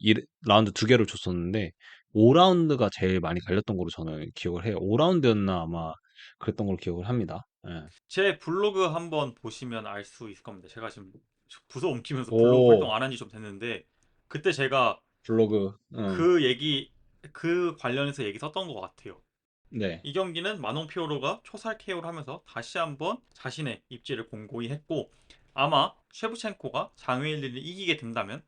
라운드 두 개를 줬었는데 5라운드가 제일 많이 갈렸던 걸로 저는 기억을 해요. 5라운드였나 아마 그랬던 걸로 기억을 합니다. 예. 제 블로그 한번 보시면 알 수 있을 겁니다. 제가 지금 부서 옮기면서 블로그 활동 오, 안 한 지 좀 됐는데 그때 제가 블로그, 그 얘기 그 관련해서 얘기 썼던 것 같아요. 네. 이 경기는 마농 피오로가 초살 KO를 하면서 다시 한번 자신의 입지를 공고히 했고 아마 쉐브첸코가 장웨일리를 이기게 된다면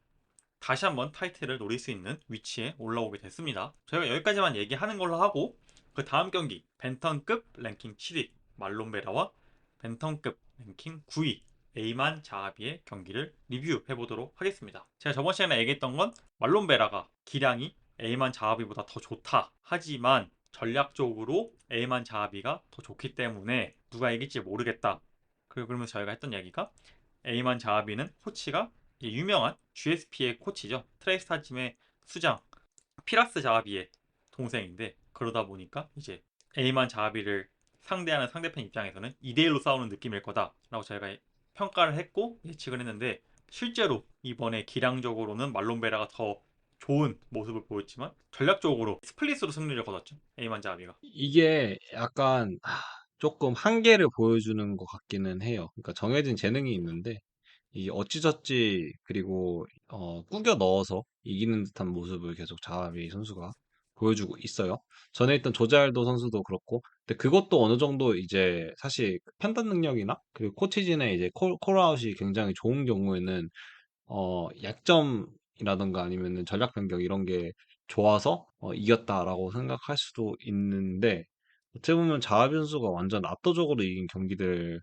다시 한번 타이틀을 노릴 수 있는 위치에 올라오게 됐습니다. 저희가 여기까지만 얘기하는 걸로 하고 그 다음 경기 벤턴급 랭킹 7위 말론베라와 벤턴급 랭킹 9위 에이만 자하비의 경기를 리뷰해 보도록 하겠습니다. 제가 저번 시간에 얘기했던 건 말론베라가 기량이 에이만 자하비보다 더 좋다. 하지만 전략적으로 에이만 자하비가 더 좋기 때문에 누가 이길지 모르겠다. 그러면서 저희가 했던 얘기가 에이만 자하비는 코치가 유명한 GSP의 코치죠. 트레이스타짐의 수장 피라스 자하비의 동생인데 그러다 보니까 이제 에이만 자하비를 상대하는 상대편 입장에서는 2대1로 싸우는 느낌일 거다라고 저희가 평가를 했고 예측을 했는데 실제로 이번에 기량적으로는 말론베라가 더 좋은 모습을 보였지만 전략적으로 스플릿으로 승리를 거뒀죠. 에이만 자하비가. 이게 약간 조금 한계를 보여주는 것 같기는 해요. 그러니까 정해진 재능이 있는데 이 어찌저찌 그리고 꾸겨 넣어서 이기는 듯한 모습을 계속 자하비 선수가 보여주고 있어요. 전에 있던 조자알도 선수도 그렇고, 근데 그것도 어느 정도 이제 사실 판단 능력이나 그리고 코치진의 이제 콜아웃이 굉장히 좋은 경우에는 약점이라든가 아니면은 전략 변경 이런 게 좋아서 이겼다라고 생각할 수도 있는데 어찌 보면 자하비 선수가 완전 압도적으로 이긴 경기들이라는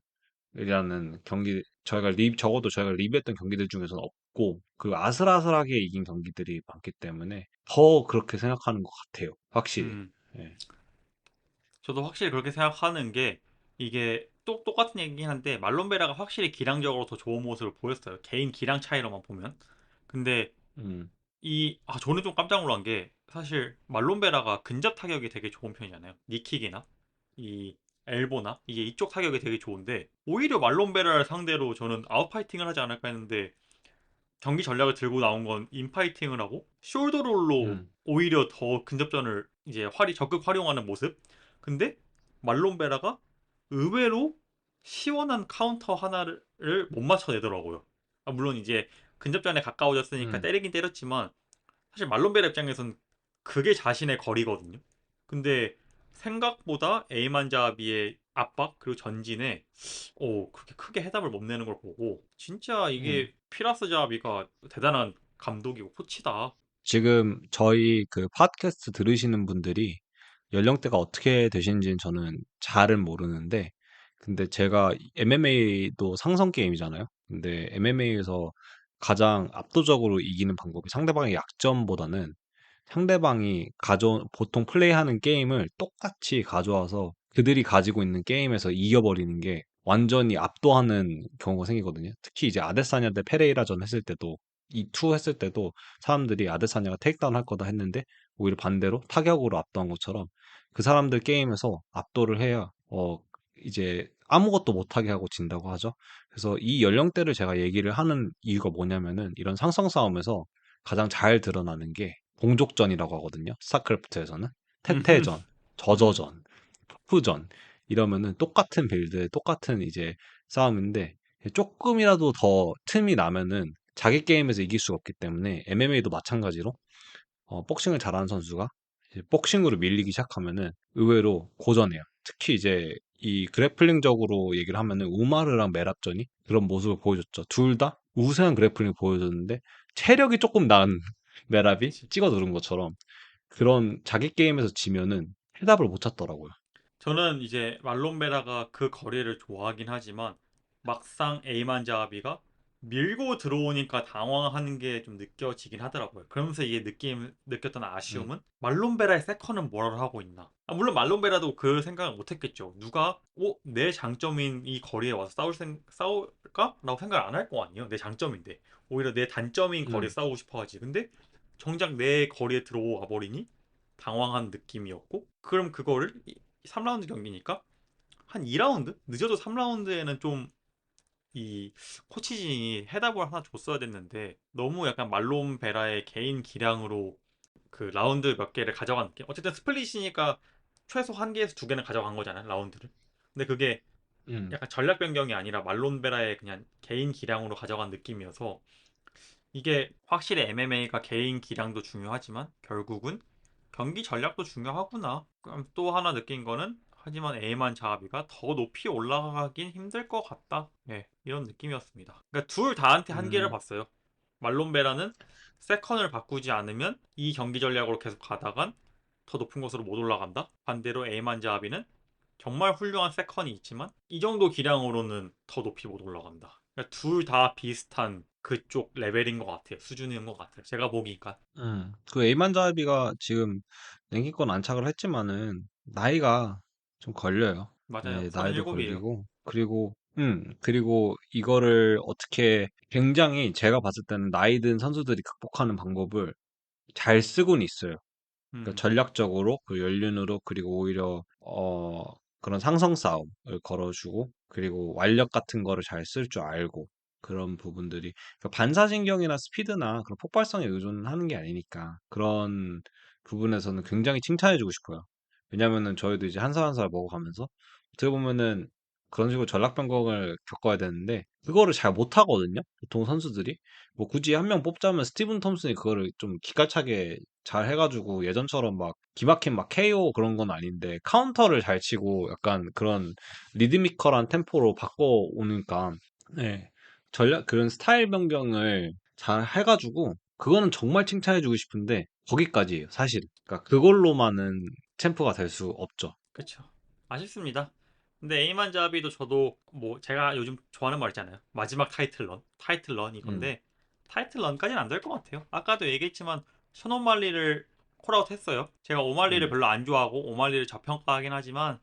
저희가 적어도 저희가 리뷰했던 경기들 중에서는 없고 그 아슬아슬하게 이긴 경기들이 많기 때문에 더 그렇게 생각하는 것 같아요. 확실히. 음, 예. 저도 확실히 그렇게 생각하는 게 이게 똑같은 얘기긴 한데 말론베라가 확실히 기량적으로 더 좋은 모습을 보였어요. 개인 기량 차이로만 보면. 근데 음, 저는 좀 깜짝 놀란 게 사실 말론베라가 근접 타격이 되게 좋은 편이잖아요. 니킥이나 이 엘보나 이게 이쪽 타격이 되게 좋은데 오히려 말론베라를 상대로 저는 아웃파이팅을 하지 않을까 했는데 경기 전략을 들고 나온 건 인파이팅을 하고 숄더롤로 음, 오히려 더 근접전을 이제 적극 활용하는 모습. 근데 말론베라가 의외로 시원한 카운터 하나를 못 맞춰내더라고요. 물론 이제 근접전에 가까워졌으니까 음, 때리긴 때렸지만 사실 말론베라 입장에선 그게 자신의 거리거든요. 근데 생각보다 에이만자비의 압박 그리고 전진에 그렇게 크게 해답을 못 내는 걸 보고 진짜 음. 이게 피라스 자비가 대단한 감독이고 코치다. 지금 저희 그 팟캐스트 들으시는 분들이 연령대가 어떻게 되시는지는 저는 잘은 모르는데, 근데 제가 MMA도 상성 게임이잖아요. 근데 MMA에서 가장 압도적으로 이기는 방법이 상대방의 약점보다는 상대방이 보통 플레이하는 게임을 똑같이 가져와서 그들이 가지고 있는 게임에서 이겨버리는 게 완전히 압도하는 경우가 생기거든요. 특히 이제 아데사냐 대 페레이라전 했을 때도 이 투 했을 때도 사람들이 아데사냐가 테이크다운 할 거다 했는데 오히려 반대로 타격으로 압도한 것처럼 그 사람들 게임에서 압도를 해야 이제 아무것도 못하게 하고 진다고 하죠. 그래서 이 연령대를 제가 얘기를 하는 이유가 뭐냐면은 이런 상성 싸움에서 가장 잘 드러나는 게 공족전이라고 하거든요. 스타크래프트에서는 음, 태태전, 음. 저저전, 푸전 이러면은 똑같은 빌드, 똑같은 이제 싸움인데 조금이라도 더 틈이 나면은 자기 게임에서 이길 수가 없기 때문에 MMA도 마찬가지로 복싱을 잘하는 선수가 이제 복싱으로 밀리기 시작하면은 의외로 고전해요. 특히 이제 이 그래플링적으로 얘기를 하면은 우마르랑 메랍전이 그런 모습을 보여줬죠. 둘 다 우세한 그래플링을 보여줬는데 체력이 조금 나은 메랍이 그치. 찍어 누른 것처럼 그런 자기 게임에서 지면은 해답을 못 찾더라고요. 저는 이제 말론베라가 그 거리를 좋아하긴 하지만 막상 에이만자비가 밀고 들어오니까 당황하는 게 좀 느껴지긴 하더라고요. 그러면서 이게 느꼈던 음, 아쉬움은 말론베라의 세컨은 뭐를 하고 있나? 물론 말론베라도 그 생각을 못했겠죠. 누가 내 장점인 이 거리에 와서 싸울까? 라고 생각을 안 할 거 아니에요. 내 장점인데 오히려 내 단점인 거리에 음, 싸우고 싶어 하지. 근데 정작 내 거리에 들어와 버리니 당황한 느낌이었고 그럼 그거를 3라운드 경기니까 한 2라운드? 늦어도 3라운드에는 좀 이 코치진이 해답을 하나 줬어야 됐는데 너무 약간 말론 베라의 개인 기량으로 그 라운드 몇 개를 가져간 느낌. 어쨌든 스플릿이니까 최소 한 개에서 두 개는 가져간 거잖아요, 라운드를. 근데 그게 음, 약간 전략 변경이 아니라 말론 베라의 그냥 개인 기량으로 가져간 느낌이어서 이게 확실히 MMA가 개인 기량도 중요하지만 결국은 경기 전략도 중요하구나. 그럼 또 하나 느낀 거는 하지만 에이만 자하비가 더 높이 올라가긴 힘들 것 같다. 예, 이런 느낌이었습니다. 그러니까 둘 다한테 한계를 음, 봤어요. 말론 베라는 세컨을 바꾸지 않으면 이 경기 전략으로 계속 가다간 더 높은 곳으로 못 올라간다. 반대로 에이만 자하비는 정말 훌륭한 세컨이 있지만 이 정도 기량으로는 더 높이 못 올라간다. 그러니까 둘 다 비슷한 그쪽 레벨인 것 같아요. 수준인 것 같아요. 제가 보기니까. 그 에이만자비가 지금 랭킹권 안착을 했지만은 나이가 좀 걸려요. 맞아요. 네, 나이도 37이에요. 걸리고 그리고 이거를 어떻게 굉장히 제가 봤을 때는 나이 든 선수들이 극복하는 방법을 잘 쓰고는 있어요. 그러니까 음, 전략적으로 그 연륜으로 그리고 오히려 그런 상성 싸움을 걸어주고 그리고 완력 같은 거를 잘 쓸 줄 알고 그런 부분들이 그러니까 반사신경이나 스피드나 그런 폭발성에 의존하는 게 아니니까 그런 부분에서는 굉장히 칭찬해주고 싶어요. 왜냐면은 저희도 이제 한 살 한 살 먹어가면서 어떻게 보면은 그런 식으로 전략 변경을 겪어야 되는데 그거를 잘 못하거든요. 보통 선수들이 뭐 굳이 한 명 뽑자면 스티븐 톰슨이 그거를 좀 기깔차게 잘 해가지고 예전처럼 막 기막힌 막 KO 그런 건 아닌데 카운터를 잘 치고 약간 그런 리드미컬한 템포로 바꿔오니까 네. 전략 그런 스타일 변경을 잘 해가지고 그거는 정말 칭찬해주고 싶은데 거기까지예요 사실. 그러니까 그걸로만은 챔프가 될 수 없죠. 그쵸. 아쉽습니다. 근데 에이만 자비도 저도 뭐 제가 요즘 좋아하는 말 있잖아요. 마지막 타이틀런 음, 이건데 타이틀런까지는 안 될 것 같아요. 아까도 얘기했지만 션 오말리를 콜아웃 했어요. 제가 오말리를 음. 별로 안 좋아하고 오말리를 저평가하긴 하지만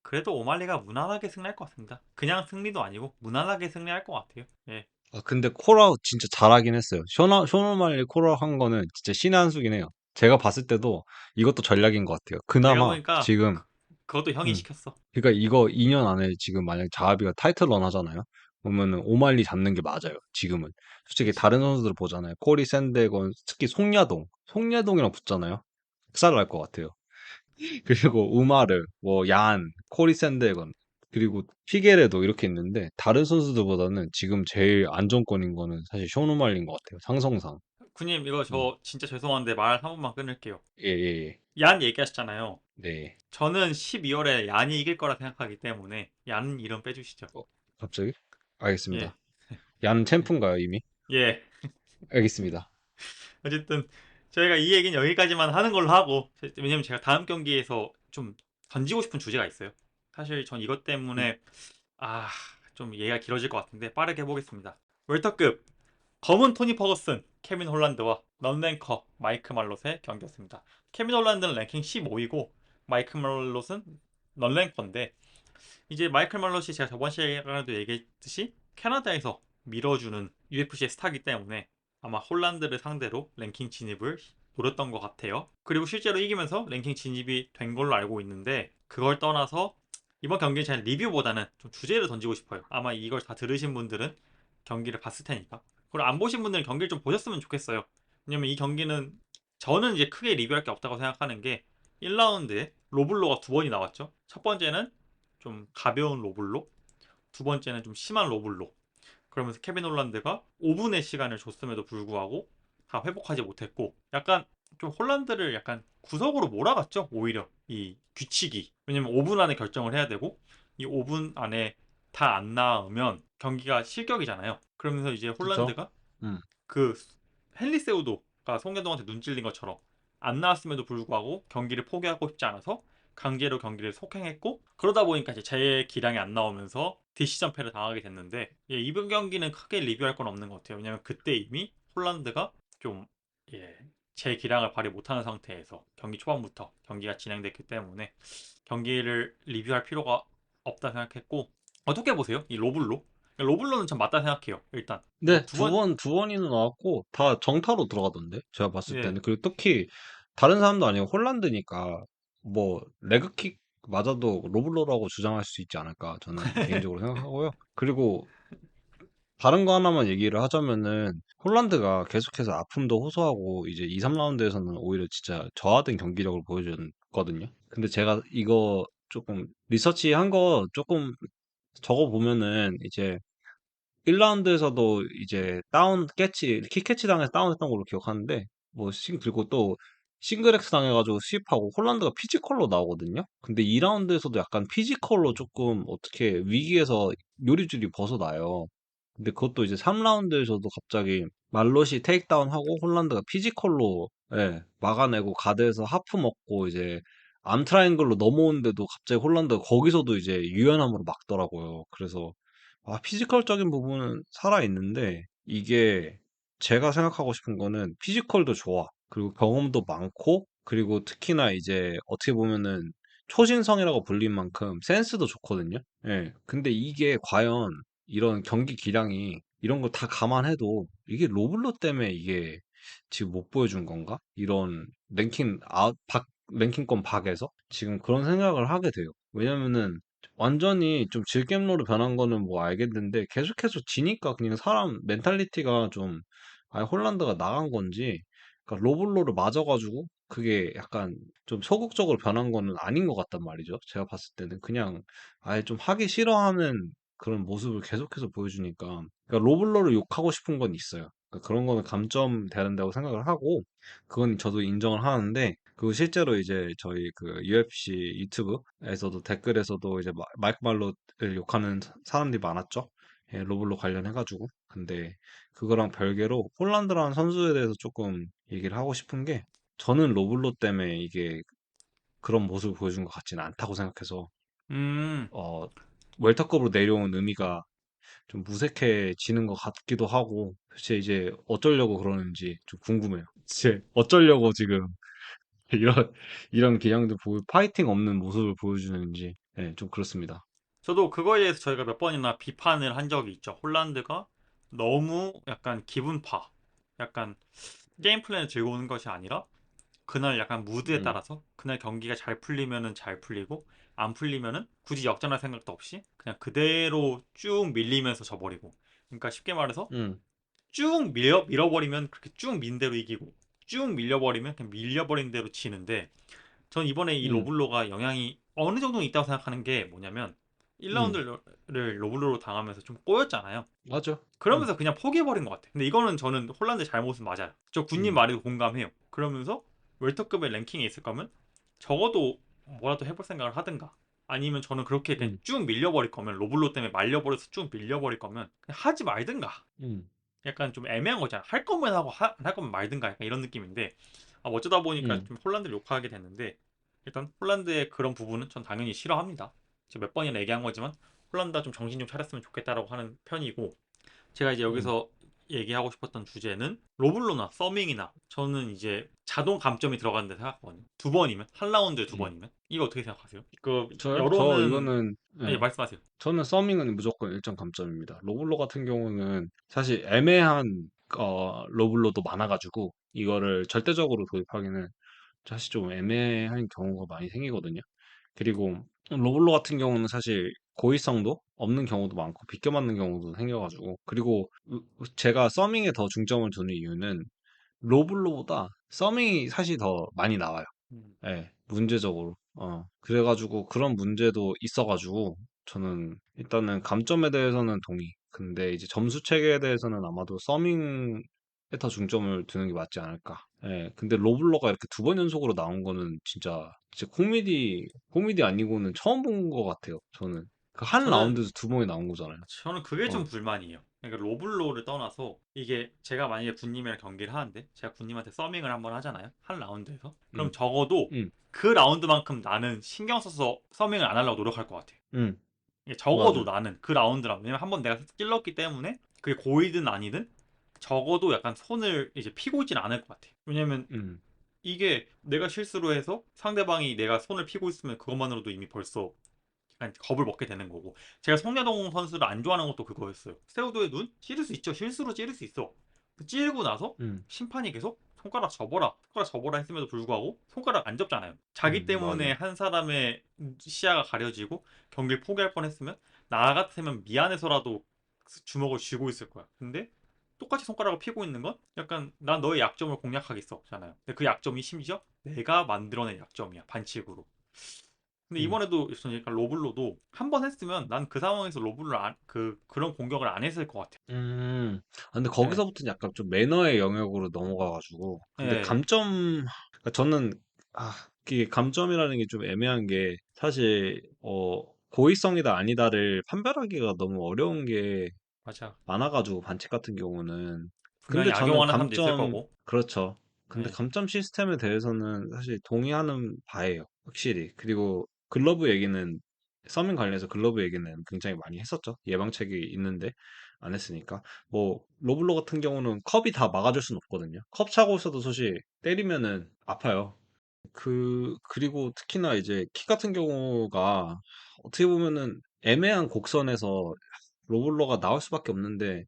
그래도 오말리가 무난하게 승리할 것 같습니다. 그냥 승리도 아니고 무난하게 승리할 것 같아요. 예. 아, 근데 콜아웃 진짜 잘하긴 했어요. 쇼노말리 콜아웃 한 거는 진짜 신의 한 수긴 해요. 제가 봤을 때도 이것도 전략인 것 같아요. 내가 그나마 보니까 지금 그것도 형이 음. 시켰어. 그러니까 이거 2년 안에 지금 만약에 자하비가 타이틀런 하잖아요. 그러면은 오말리 잡는 게 맞아요. 지금은. 솔직히 그치. 다른 선수들 보잖아요. 코리 샌데건, 특히 송야동이랑 붙잖아요. 흑살 날 것 같아요. 그리고 우마르, 뭐 얀, 코리 샌데건, 그리고 피게레도 이렇게 있는데 다른 선수들보다는 지금 제일 안정권인 거는 사실 쇼 오말리인 것 같아요. 상성상. 군님 이거 음. 저 진짜 죄송한데 말 한 번만 끊을게요. 예, 예, 예. 얀 얘기하셨잖아요. 네. 저는 12월에 얀이 이길 거라 생각하기 때문에 얀 이름 빼주시죠. 어, 갑자기? 예, 알겠습니다. 얀 챔프인가요, 이미? 예. 알겠습니다. 어쨌든 저희가 이 얘기는 여기까지만 하는 걸로 하고 왜냐면 제가 다음 경기에서 좀 던지고 싶은 주제가 있어요. 사실 전 이것 음. 때문에 아, 좀 얘기가 길어질 것 같은데 빠르게 해보겠습니다. 웰터급 검은 토니 퍼거슨, 케빈 홀란드와 넌랭커 마이크 말롯의 경기였습니다. 케빈 홀란드는 랭킹 15위고 마이크 말롯은 넌랭커인데 이제 마이클 말롯이 제가 저번 시간에도 얘기했듯이 캐나다에서 밀어주는 UFC의 스타기 때문에 아마 홀란드를 상대로 랭킹 진입을 노렸던 것 같아요. 그리고 실제로 이기면서 랭킹 진입이 된 걸로 알고 있는데 그걸 떠나서 이번 경기는 제 리뷰보다는 좀 주제를 던지고 싶어요. 아마 이걸 다 들으신 분들은 경기를 봤을 테니까. 그리고 안 보신 분들은 경기를 좀 보셨으면 좋겠어요. 왜냐면 이 경기는 저는 이제 크게 리뷰할 게 없다고 생각하는 게 1라운드에 로블로가 두 번이 나왔죠. 첫 번째는 좀 가벼운 로블로, 두 번째는 좀 심한 로블로. 그러면서 케빈 홀란드가 5분의 시간을 줬음에도 불구하고 다 회복하지 못했고, 약간 좀 홀란드를 약간 구석으로 몰아갔죠. 오히려 이 규칙이. 왜냐면 5분 안에 결정을 해야 되고, 이 5분 안에 다 안 나오면 경기가 실격이잖아요. 그러면서 이제 그쵸? 홀란드가 음. 그 헨리 세우도가 송현동한테 눈 찔린 것처럼 안 나왔음에도 불구하고 경기를 포기하고 싶지 않아서 강제로 경기를 속행했고 그러다 보니까 이제 제 기량이 안 나오면서 디시전 패를 당하게 됐는데 예, 이번 경기는 크게 리뷰할 건 없는 것 같아요. 왜냐면 그때 이미 홀란드가 좀 예, 제 기량을 발휘 못하는 상태에서 경기 초반부터 경기가 진행됐기 때문에 경기를 리뷰할 필요가 없다 생각했고 어떻게 보세요? 이 로블로? 로블로는 전 맞다 생각해요. 일단 네, 뭐 두 번, 두 번이나 나왔고, 다 정타로 들어가던데? 제가 봤을 예, 때는. 그리고 특히, 다른 사람도 아니고 홀란드니까, 뭐, 레그킥 맞아도 로블로라고 주장할 수 있지 않을까, 저는 개인적으로 생각하고요. 그리고, 다른 거 하나만 얘기를 하자면은, 홀란드가 계속해서 아픔도 호소하고, 이제 2, 3라운드에서는 오히려 진짜 저하된 경기력을 보여줬거든요. 근데 제가 이거 조금, 리서치 한 거 조금 적어 보면은, 이제, 1라운드에서도 이제 킥캐치 당해서 다운했던 걸로 기억하는데, 그리고 또 싱글엑스 당해가지고 수입하고 홀란드가 피지컬로 나오거든요? 근데 2라운드에서도 약간 피지컬로 조금 어떻게 위기에서 요리조리 벗어나요. 근데 그것도 이제 3라운드에서도 갑자기 말롯이 테이크다운하고 홀란드가 피지컬로 예, 막아내고 가드에서 하프 먹고 이제 암 트라이앵글로 넘어오는데도 갑자기 홀란드가 거기서도 이제 유연함으로 막더라고요. 그래서 피지컬적인 부분은 살아있는데 이게 제가 생각하고 싶은 거는 피지컬도 좋아. 그리고 경험도 많고 그리고 특히나 이제 어떻게 보면은 초신성이라고 불린 만큼 센스도 좋거든요. 예. 근데 이게 과연 이런 경기 기량이 이런 거 다 감안해도 이게 로블로 때문에 이게 지금 못 보여준 건가? 이런 랭킹권 밖에서 지금 그런 생각을 하게 돼요. 왜냐면은 완전히 좀 질겜로로 변한 거는 뭐 알겠는데 계속해서 지니까 그냥 사람 멘탈리티가 좀 아예 홀란드가 나간 건지 그러니까 로블로를 맞아가지고 그게 약간 좀 소극적으로 변한 거는 아닌 것 같단 말이죠. 제가 봤을 때는 그냥 아예 좀 하기 싫어하는 그런 모습을 계속해서 보여주니까 그러니까 로블로를 욕하고 싶은 건 있어요. 그러니까 그런 거는 감점돼야 된다고 생각을 하고 그건 저도 인정을 하는데 그리고 실제로 이제 저희 그 UFC 유튜브에서도 댓글에서도 이제 마이크 말롯을 욕하는 사람들이 많았죠. 예, 로블로 관련해가지고. 근데 그거랑 별개로 홀란드라는 선수에 대해서 조금 얘기를 하고 싶은 게 저는 로블로 때문에 이게 그런 모습을 보여준 것 같지는 않다고 생각해서 음, 어, 웰터급으로 내려온 의미가 좀 무색해지는 것 같기도 하고 도대체 이제 어쩌려고 그러는지 좀 궁금해요. 진짜 어쩌려고 지금 이런 이런 기량도 파이팅 없는 모습을 보여주는지 네, 좀 그렇습니다. 저도 그거에 대해서 저희가 몇 번이나 비판을 한 적이 있죠. 홀란드가 너무 약간 기분파, 약간 게임 플랜을 들고 오는 것이 아니라 그날 약간 무드에 음, 따라서 그날 경기가 잘 풀리면은 잘 풀리고 안 풀리면은 굳이 역전할 생각도 없이 그냥 그대로 쭉 밀리면서 져버리고. 그러니까 쉽게 말해서 음, 쭉 밀어버리면 그렇게 쭉 민 대로 이기고 쭉 밀려버리면 그냥 밀려버린 대로 지는데 전 이번에 이 음, 로블로가 영향이 어느 정도 있다고 생각하는 게 뭐냐면 음, 1라운드를 로블로로 당하면서 좀 꼬였잖아요. 맞아. 그러면서 그냥 포기해버린 것 같아. 근데 이거는 저는 홀란드 잘못은 맞아요. 저 군님 음, 말에도 공감해요. 그러면서 웰터급의 랭킹에 있을 거면 적어도 뭐라도 해볼 생각을 하든가 아니면 저는 그렇게 그냥 음, 쭉 밀려버릴 거면 로블로 때문에 말려버려서 쭉 밀려버릴 거면 그냥 하지 말든가. 음, 약간 좀 애매한 거잖아. 할 거면 하고 안 할 거면 말든가 약간 이런 느낌인데 어쩌다 보니까 음, 좀 홀란드를 욕하게 됐는데 일단 홀란드의 그런 부분은 전 당연히 싫어합니다. 제가 몇 번이나 얘기한 거지만 홀란드가 좀 정신 좀 차렸으면 좋겠다라고 하는 편이고 제가 이제 음, 여기서 얘기하고 싶었던 주제는 로블로나 서밍이나 저는 이제 자동 감점이 들어간다 생각하거든요. 두 번이면 한 라운드에 두 음. 번이면 이거 어떻게 생각하세요? 그 저요? 저 여론은 이거는 예, 예, 말씀하세요. 저는 서밍은 무조건 1점 감점입니다. 로블로 같은 경우는 사실 애매한 로블로도 많아가지고 이거를 절대적으로 도입하기는 사실 좀 애매한 경우가 많이 생기거든요. 그리고 로블로 같은 경우는 사실 고의성도 없는 경우도 많고 비껴 맞는 경우도 생겨가지고 그리고 제가 서밍에 더 중점을 두는 이유는 로블로보다 서밍이 사실 더 많이 나와요. 음. 예, 문제적으로. 그래가지고 그런 문제도 있어가지고 저는 일단은 감점에 대해서는 동의. 근데 이제 점수 체계에 대해서는 아마도 서밍에 더 중점을 두는 게 맞지 않을까. 예, 근데 로블러가 이렇게 두 번 연속으로 나온 거는 진짜 코미디 아니고는 처음 본 것 같아요. 저는. 그 한 저는 라운드에서 두 번이 나온 거잖아요. 저는 그게 좀 어, 불만이에요. 그러니까 로블로를 떠나서 이게 제가 만약에 군님이랑 경기를 하는데 제가 군님한테 서밍을 한번 하잖아요. 한 라운드에서. 그럼 음, 적어도 음, 그 라운드만큼 나는 신경 써서 서밍을 안 하려고 노력할 것 같아요. 음, 이게 적어도 맞아. 나는 그 라운드라 왜냐면 한번 내가 찔렀기 때문에 그게 고이든 아니든 적어도 약간 손을 이제 피고 있진 않을 것 같아. 왜냐면 음, 이게 내가 실수로 해서 상대방이 내가 손을 피고 있으면 그것만으로도 이미 벌써 약간 겁을 먹게 되는 거고 제가 송야동 선수를 안 좋아하는 것도 그거였어요. 세우도의 눈 찌를 수 있죠. 실수로 찌를 수 있어. 찌르고 나서 음, 심판이 계속 손가락 접어라 했음에도 불구하고 손가락 안 접잖아요. 자기 때문에 맞아요. 한 사람의 시야가 가려지고 경기를 포기할 뻔했으면 나 같으면 미안해서라도 주먹을 쥐고 있을 거야. 근데 똑같이 손가락을 피고 있는 건 약간 난 너의 약점을 공략하겠어잖아요. 근데 그 약점이 심지어 내가 만들어낸 약점이야 반칙으로. 근데 음. 이번에도 그러니까 로블로도 한 번 했으면 난 그 상황에서 로블을 그런 공격을 안 했을 것 같아. 근데 예, 거기서부터는 약간 좀 매너의 영역으로 넘어가가지고. 근데 예, 그러니까 저는, 아, 이게 감점이라는 게 좀 애매한 게, 사실, 고의성이다 아니다를 판별하기가 너무 어려운 게 맞아. 많아가지고, 반칙 같은 경우는. 분명히 근데 저는 악용하는 사람도 있을 거고. 그렇죠. 근데 예. 감점 시스템에 대해서는 사실 동의하는 바예요. 확실히. 그리고 글러브 얘기는, 서밍 관련해서 글러브 얘기는 굉장히 많이 했었죠. 예방책이 있는데 안 했으니까. 뭐, 로블로 같은 경우는 컵이 다 막아줄 수는 없거든요. 컵 차고 있어도 사실 때리면은 아파요. 그리고 특히나 이제 킥 같은 경우가 어떻게 보면은 애매한 곡선에서 로블러가 나올 수밖에 없는데,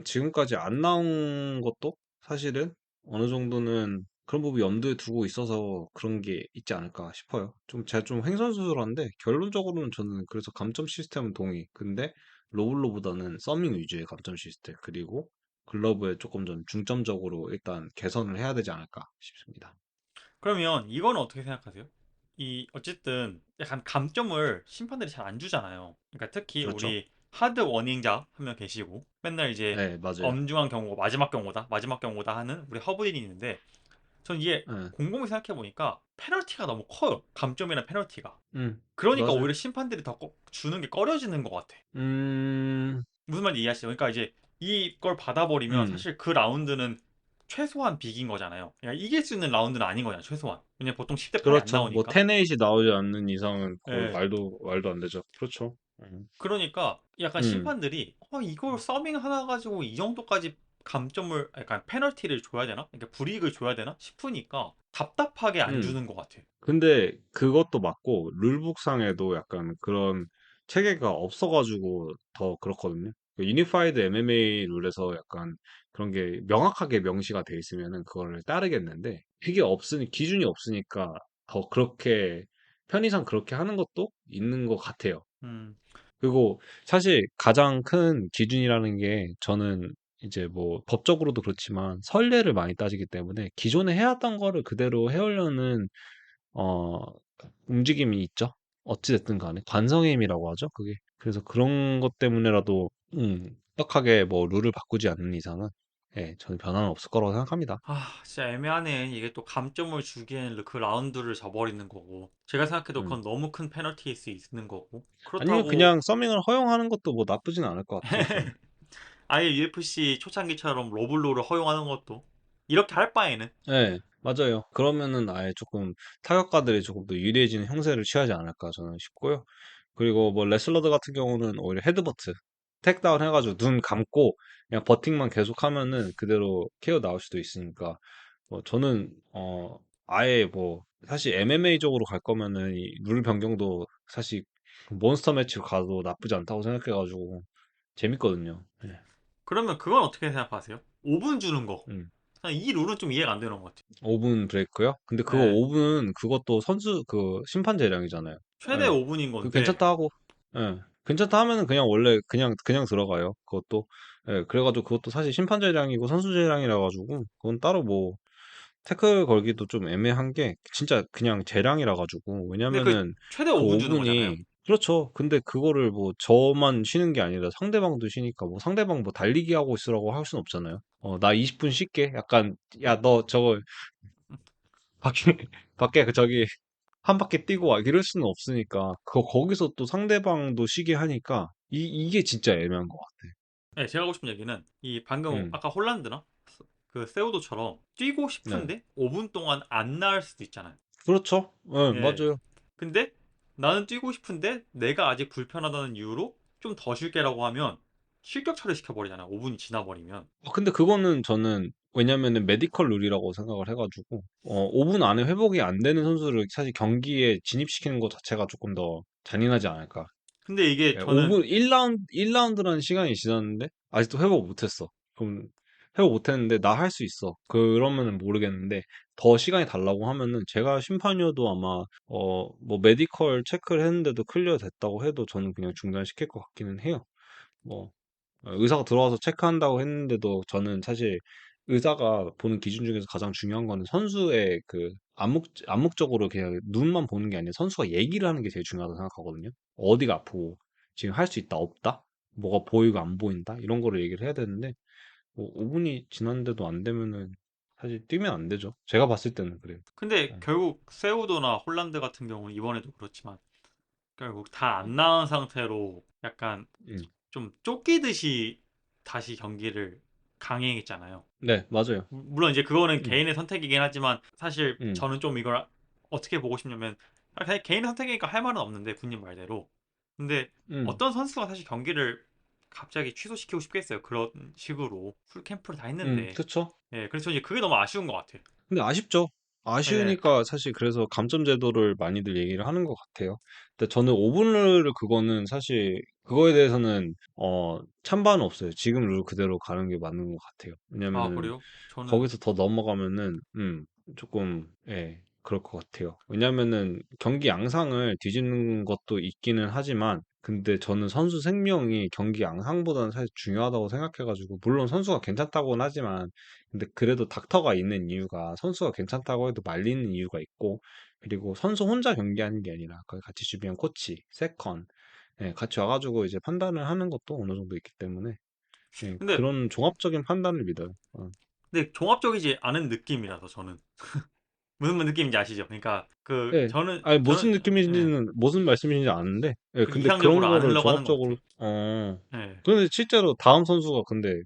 지금까지 안 나온 것도 사실은 어느 정도는 그런 부분 염두에 두고 있어서 그런 게 있지 않을까 싶어요. 제가 좀 횡설수설한데, 결론적으로는 저는 그래서 감점 시스템은 동의. 근데 로블러보다는 서밍 위주의 감점 시스템, 그리고 글러브에 조금 좀 중점적으로 일단 개선을 해야 되지 않을까 싶습니다. 그러면 이건 어떻게 생각하세요? 이 어쨌든 약간 감점을 심판들이 잘 안 주잖아요. 그러니까 특히 그렇죠? 우리 하드 워닝자 한 명 계시고 맨날 이제 네, 맞아요. 엄중한 경고 마지막 경고다 하는 우리 허브인이 있는데 전 이게 네. 곰곰이 생각해 보니까 페널티가 너무 커요. 감점이나 페널티가. 음, 그러니까 맞아요. 오히려 심판들이 더 주는 게 꺼려지는 것 같아. 음, 무슨 말인지 이해하시죠? 그러니까 이제 이걸 받아버리면 음. 사실 그 라운드는 최소한 비긴 거잖아요. 그러니까 이길 수 있는 라운드는 아닌 거잖아요. 최소한. 왜냐면 보통 10대 8이 안 그렇죠. 뭐 나오니까. 10에잇이 나오지 않는 이상은 거의 예. 말도 안 되죠. 그렇죠. 그러니까 약간 음, 심판들이 이걸 서밍 하나 가지고 이 정도까지 감점을 약간 페널티를 줘야 되나? 그러니까 불이익을 줘야 되나? 싶으니까 답답하게 안 음. 주는 것 같아. 근데 그것도 맞고 룰북상에도 약간 그런 체계가 없어가지고 더 그렇거든요. 그 유니파이드 MMA 룰에서 약간 그런 게 명확하게 명시가 돼 있으면은 그거를 따르겠는데, 그게 없으니 기준이 없으니까 더 그렇게 편의상 그렇게 하는 것도 있는 것 같아요. 음. 그리고 사실 가장 큰 기준이라는 게, 저는 이제 뭐 법적으로도 그렇지만 선례를 많이 따지기 때문에 기존에 해왔던 거를 그대로 해오려는 어 움직임이 있죠. 어찌 됐든 간에 관성의 힘이라고 하죠, 그게. 그래서 그런 것 때문에라도 딱하게 뭐 룰을 바꾸지 않는 이상은, 예, 저는 변화는 없을 거라고 생각합니다. 진짜 애매하네. 이게 또 감점을 주기에는 그 라운드를 져버리는 거고. 제가 생각해도 음. 그건 너무 큰 페널티일 수 있는 거고. 아니면 그렇다고 그냥 서밍을 허용하는 것도 뭐 나쁘진 않을 것 같아요, 저는. 아예 UFC 초창기처럼 로블로를 허용하는 것도 이렇게 할 바에는 네, 맞아요. 그러면은 아예 조금 타격가들이 조금 더 유리해지는 형세를 취하지 않을까 저는 싶고요. 그리고 뭐 레슬러들 같은 경우는 오히려 헤드버트, 택다운 해가지고 눈 감고 그냥 버팅만 계속하면은 그대로 KO 나올 수도 있으니까, 뭐 저는 아예 뭐 사실 MMA적으로 갈 거면은 이 룰 변경도 사실 몬스터 매치로 가도 나쁘지 않다고 생각해가지고 재밌거든요. 네. 그러면 그건 어떻게 생각하세요? 5분 주는 거. 음. 이 룰은 좀 이해가 안 되는 것 같아요. 5분 브레이크요? 근데 그거 예, 5분 그것도 선수 그 심판 재량이잖아요. 최대 예. 5분인 그 건데 괜찮다 하고, 예. 괜찮다 하면은 그냥 원래 그냥 들어가요. 그것도. 예. 그래가지고 그것도 사실 심판 재량이고 선수 재량이라 가지고 그건 따로 뭐 태클 걸기도 좀 애매한 게 진짜 그냥 재량이라 가지고. 근데 그 왜냐면은 최대 그 5분 주는 거잖아요. 5분이, 그렇죠. 근데 그거를 뭐 저만 쉬는 게 아니라 상대방도 쉬니까, 뭐 상대방 뭐 달리기 하고 있으라고 할 순 없잖아요. 나 20분 쉴게. 약간, 야, 너 저거 밖에 밖에 그 저기 한 바퀴 뛰고 와 이럴 수는 없으니까, 거기서 또 상대방도 쉬게 하니까 이게 진짜 애매한 것 같아. 네, 제가 하고 싶은 얘기는 이 방금 음, 아까 홀란드나 그 세우도처럼 뛰고 네, 싶은데 5분 동안 안 나을 수도 있잖아요. 그렇죠. 네, 예. 맞아요. 근데 나는 뛰고 싶은데 내가 아직 불편하다는 이유로 좀 더 쉴게라고 하면 실격 처리 시켜버리잖아요. 5분이 지나버리면. 근데 그거는 저는, 왜냐면은 메디컬 룰이라고 생각을 해가지고 5분 안에 회복이 안 되는 선수를 사실 경기에 진입시키는 것 자체가 조금 더 잔인하지 않을까. 근데 이게 예, 저는 5분 1라운드라는 시간이 지났는데 아직도 회복 못했어. 그럼 회복 못했는데 나 할 수 있어. 그러면은 모르겠는데, 더 시간이 달라고 하면은 제가 심판이어도 아마 뭐 메디컬 체크를 했는데도 클리어 됐다고 해도 저는 그냥 중단시킬 것 같기는 해요. 뭐 의사가 들어와서 체크한다고 했는데도 저는 사실 의사가 보는 기준 중에서 가장 중요한 거는 선수의 그 암묵적으로 그냥 눈만 보는 게 아니라 선수가 얘기를 하는 게 제일 중요하다고 생각하거든요. 어디가 아프고 지금 할 수 있다 없다 뭐가 보이고 안 보인다 이런 거를 얘기를 해야 되는데 뭐 5분이 지났는데도 안 되면은 사실 뛰면 안 되죠. 제가 봤을 때는 그래요. 근데 네. 결국 세우도나 홀란드 같은 경우는 이번에도 그렇지만 결국 다 안 나은 상태로 약간 음. 좀 쫓기듯이 다시 경기를 강행했잖아요. 네, 맞아요. 물론 이제 그거는 음. 개인의 선택이긴 하지만 사실 음. 저는 좀 이걸 어떻게 보고 싶냐면 그냥 개인의 선택이니까 할 말은 없는데 군님 말대로. 근데 음. 어떤 선수가 사실 경기를 갑자기 취소시키고 싶겠어요. 그런 식으로 풀 캠프를 다 했는데. 그쵸. 예, 그래서 이제 그게 너무 아쉬운 것 같아요. 근데 아쉽죠. 예, 아쉬우니까 사실 그래서 감점 제도를 많이들 얘기를 하는 것 같아요. 근데 저는 오븐 룰 그거는 사실 그거에 대해서는 찬반은 없어요. 지금 룰 그대로 가는 게 맞는 것 같아요. 아, 왜냐면은 그래요? 저는 거기서 더 넘어가면은 조금 예 그럴 것 같아요. 왜냐면은 경기 양상을 뒤집는 것도 있기는 하지만 근데 저는 선수 생명이 경기 양상보다는 사실 중요하다고 생각해가지고 물론 선수가 괜찮다고는 하지만 근데 그래도 닥터가 있는 이유가 선수가 괜찮다고 해도 말리는 이유가 있고 그리고 선수 혼자 경기하는 게 아니라 거기 같이 준비한 코치, 세컨 같이 와가지고 이제 판단을 하는 것도 어느 정도 있기 때문에 근데 그런 종합적인 판단을 믿어요. 종합적이지 않은 느낌이라서 저는 무슨 느낌인지 아시죠? 그러니까 그 예. 저는 아니 저는 무슨 예, 느낌인지는 무슨 말씀인지 아는데 예 그 근데 그런 이상적으로 안 거를 흘러가는 것 종합적으로 같아. 예. 근데 실제로 다음 선수가 근데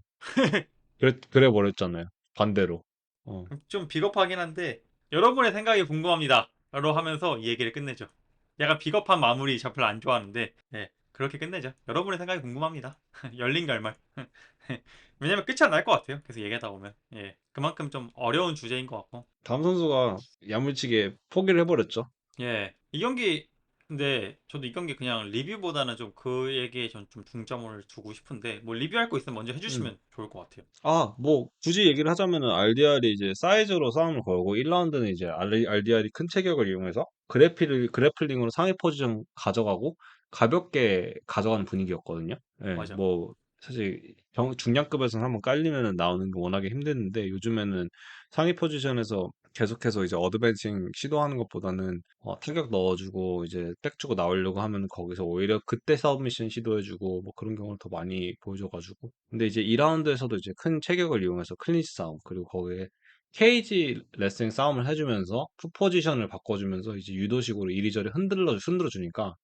그래 버렸잖아요. 반대로. 어. 좀 비겁하긴 한데 여러분의 생각이 궁금합니다. 라고 하면서 이 얘기를 끝내죠. 약간 비겁한 마무리 저 별로 안 좋아하는데 예, 그렇게 끝내죠. 여러분의 생각이 궁금합니다. 열린 결말. 왜냐면 끝이 안 날 것 같아요. 계속 얘기하다 보면 예, 그만큼 좀 어려운 주제인 것 같고 다음 선수가 야물치게 포기를 해 버렸죠. 예, 이 경기 근데 저도 이 경기 그냥 리뷰보다는 좀 그 얘기에 전 좀 중점을 두고 싶은데 뭐 리뷰할 거 있으면 먼저 음. 해주시면 좋을 것 같아요. 뭐 굳이 얘기를 하자면은 RDR이 이제 사이즈로 싸움을 걸고 1라운드는 이제 RDR이 큰 체격을 이용해서 그래플링으로 상위 포지션 가져가고 가볍게 가져가는 분위기였거든요. 예. 맞아. 뭐 사실 중량급에서는 한번 깔리면은 나오는 게 워낙에 힘드는데 요즘에는 상위 포지션에서 계속해서 이제 어드밴싱 시도하는 것보다는 타격 넣어주고 이제 백 주고 나오려고 하면 거기서 오히려 그때 서브미션 시도해주고 뭐 그런 경우를 더 많이 보여줘가지고 근데 이제 2라운드에서도 이제 큰 체격을 이용해서 클린치 싸움 그리고 거기에 케이지 레슬링 싸움을 해주면서 풋 포지션을 바꿔주면서 이제 유도식으로 이리저리 흔들어 주니까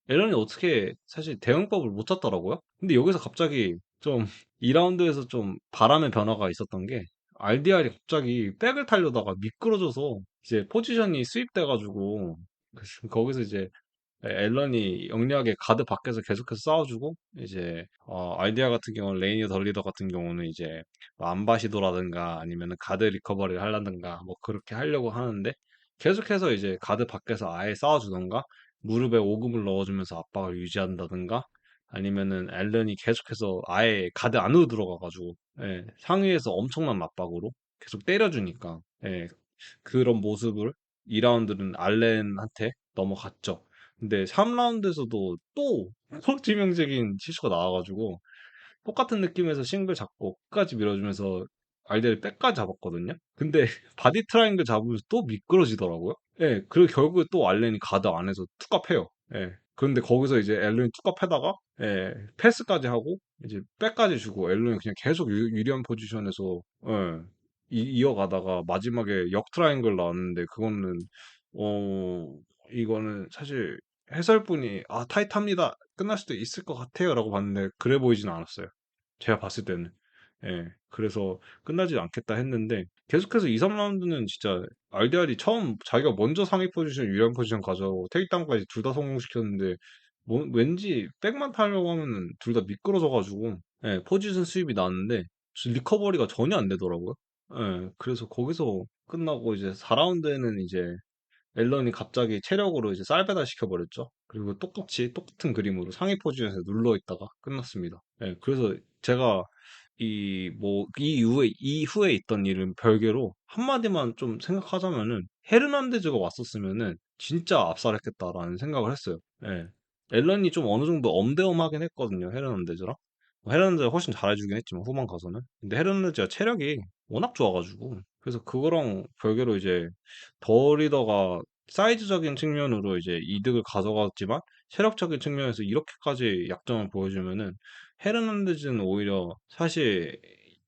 앨런이 어떻게 사실 대응법을 못 찾더라고요. 근데 여기서 갑자기 좀 2라운드에서 좀 바람의 변화가 있었던 게 RDR이 갑자기 백을 타려다가 미끄러져서 이제 포지션이 스윕돼가지고 거기서 이제 앨런이 영리하게 가드 밖에서 계속해서 싸워주고 이제 알디아 같은 경우는 레이니 덜 리더 같은 경우는 이제 뭐 안바시도라든가 아니면은 가드 리커버리를 하려든가 뭐 그렇게 하려고 하는데 계속해서 이제 가드 밖에서 아예 싸워주던가 무릎에 오금을 넣어주면서 압박을 유지한다든가 아니면은 앨런이 계속해서 아예 가드 안으로 들어가가지고 상위에서 엄청난 압박으로 계속 때려주니까 그런 모습을 2라운드는 알렌한테 넘어갔죠. 근데 3라운드에서도 또 치명적인 실수가 나와가지고 똑같은 느낌에서 싱글 잡고 끝까지 밀어주면서 알데를 백까지 잡았거든요. 근데 바디 트라이앵글 잡으면서 또 미끄러지더라고요. 그리고 결국에 또 알렌이 가드 안에서 툭갑해요. 그런데 거기서 이제 앨런이 툭갑해다가 패스까지 하고 이제 백까지 주고 앨런이 그냥 계속 유리한 포지션에서 이어가다가 마지막에 역 트라이앵글 나왔는데 그거는 이거는 사실 해설분이 타이트합니다. 끝날 수도 있을 것 같아요라고 봤는데 그래 보이진 않았어요. 제가 봤을 때는. 그래서 끝나지 않겠다 했는데 계속해서 2, 3라운드는 진짜 RDR이 처음 자기가 먼저 상위 포지션 유리한 포지션 가져가고 테이크다운까지 둘 다 성공시켰는데 왠지 백만 타려고 하면은 둘 다 미끄러져가지고 포지션 수입이 나왔는데 리커버리가 전혀 안 되더라고요. 그래서 거기서 끝나고 이제 4라운드에는 이제 앨런이 갑자기 체력으로 이제 쌀배달 시켜버렸죠. 그리고 똑같은 그림으로 상위 포지션에서 눌러 있다가 끝났습니다. 그래서 제가 이후에 있던 일은 별개로 한마디만 좀 생각하자면은 헤르난데즈가 왔었으면은 진짜 압살했겠다라는 생각을 했어요. 앨런이 좀 어느 정도 엄대엄하긴 했거든요. 헤르난데즈랑. 헤르난드가 훨씬 잘해주긴 했지만 후반 가서는. 근데 헤르난드가 체력이 워낙 좋아가지고 그래서 그거랑 별개로 이제 더 리더가 사이즈적인 측면으로 이제 이득을 가져갔지만 체력적인 측면에서 이렇게까지 약점을 보여주면은 헤르난데즈는 오히려 사실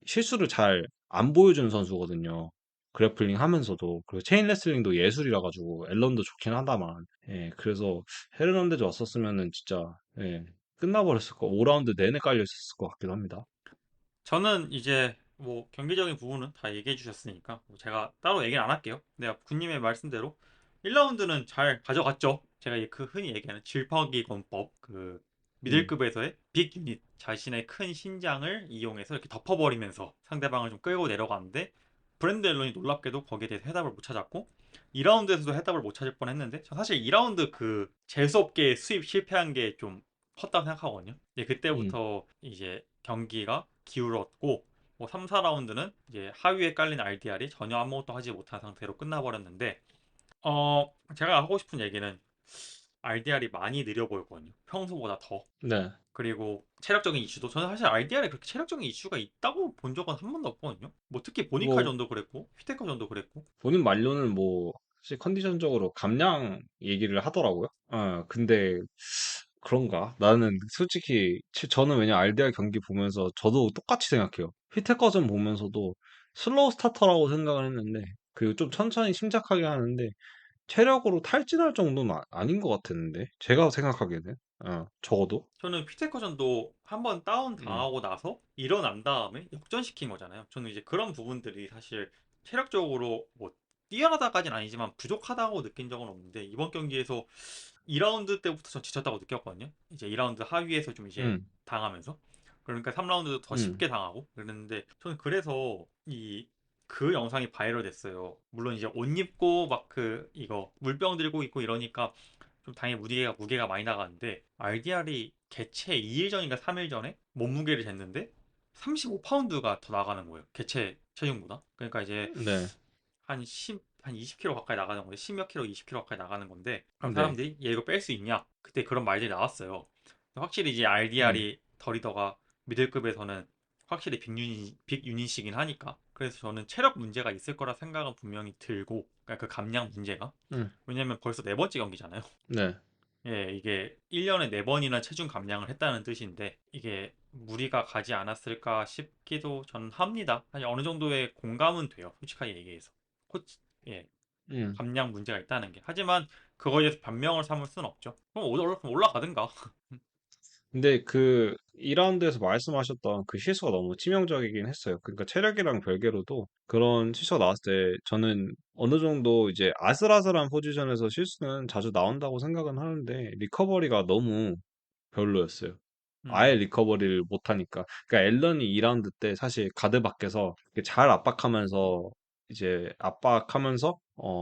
실수를 잘 안 보여주는 선수거든요. 그래플링 하면서도 그리고 체인 레슬링도 예술이라 가지고 앨런도 좋긴 하다만 예 그래서 헤르난데즈 왔었으면은 진짜 예 끝나버렸을 거 5라운드 내내 깔려 있었을 것 같기도 합니다. 저는 이제 뭐 경기적인 부분은 다 얘기해 주셨으니까 뭐 제가 따로 얘기는 안 할게요. 근데 군님의 말씀대로 1라운드는 잘 가져갔죠. 제가 그 흔히 얘기하는 질퍽이 권법, 그 음, 미들급에서의 빅 유닛, 자신의 큰 신장을 이용해서 이렇게 덮어버리면서 상대방을 좀 끌고 내려가는데 브랜드 앨런이 놀랍게도 거기에 대해서 해답을 못 찾았고 2라운드에서도 해답을 못 찾을 뻔했는데 저 사실 2라운드 그 재수없게 수입 실패한 게 좀 컸다고 생각하거든요. 근데 음, 그때부터 이제 경기가 기울었고 뭐 3, 4라운드는 이제 하위에 깔린 RDR이 전혀 아무것도 하지 못한 상태로 끝나버렸는데 제가 하고 싶은 얘기는 RDR이 많이 느려 보였거든요. 평소보다 더. 네. 그리고 체력적인 이슈도 저는 사실 RDR에 그렇게 체력적인 이슈가 있다고 본 적은 한 번도 없거든요. 뭐 특히 보니칼 뭐 전도 그랬고 휘테커 전도 그랬고. 본인 말로는 뭐 사실 컨디션적으로 감량 얘기를 하더라고요. 근데 그런가? 나는 솔직히 저는 왜냐 RDR 경기 보면서 저도 똑같이 생각해요. 휘테커전 보면서도 슬로우 스타터라고 생각을 했는데 그리고 좀 천천히 침착하게 하는데 체력으로 탈진할 정도는 아닌 것 같았는데 제가 생각하기에는 적어도 저는 휘테커 전도 한 번 다운 음, 당하고 나서 일어난 다음에 역전시킨 거잖아요. 저는 이제 그런 부분들이 사실 체력적으로 뭐 뛰어나다까지는 아니지만 부족하다고 느낀 적은 없는데 이번 경기에서 2라운드 때부터 전 지쳤다고 느꼈거든요. 이제 2라운드 하위에서 좀 이제 음, 당하면서 그러니까 3라운드도 더 음, 쉽게 당하고 그랬는데 저는 그래서 이 그 영상이 바이럴 됐어요. 물론 이제 옷 입고 막 그 이거 물병 들고 있고 이러니까 좀 당연히 무게가 많이 나가는데 RDR이 개최 2일 전인가 3일 전에 몸무게를 쟀는데 35파운드가 더 나가는 거예요. 개최 체중보다. 그러니까 이제 네, 한 20kg 가까이 나가는 건데 10몇 킬로, 20kg 가까이 나가는 건데 그럼 네, 사람들이 얘 이거 뺄 수 있냐? 그때 그런 말들이 나왔어요. 확실히 이제 음, RDR이 더 리더가 미들급에서는 확실히 빅유닛이긴 하니까 그래서 저는 체력 문제가 있을 거라 생각은 분명히 들고 그러니까 그 감량 문제가 음, 왜냐면 벌써 네 번째 경기잖아요. 네. 예, 이게 1년에 4번이나 체중 감량을 했다는 뜻인데 이게 무리가 가지 않았을까 싶기도 저는 합니다. 아니 어느 정도의 공감은 돼요. 솔직하게 얘기해서. 코치, 예, 음. 감량 문제가 있다는 게. 하지만 그거에 대해서 변명을 삼을 수는 없죠. 그럼 올라가든가. 근데 그 2라운드에서 말씀하셨던 그 실수가 너무 치명적이긴 했어요. 그러니까 체력이랑 별개로도 그런 실수가 나왔을 때 저는 어느 정도 이제 아슬아슬한 포지션에서 실수는 자주 나온다고 생각은 하는데 리커버리가 너무 별로였어요. 아예 음, 리커버리를 못하니까. 그러니까 앨런이 2라운드 때 사실 가드 밖에서 이렇게 잘 압박하면서 이제 압박하면서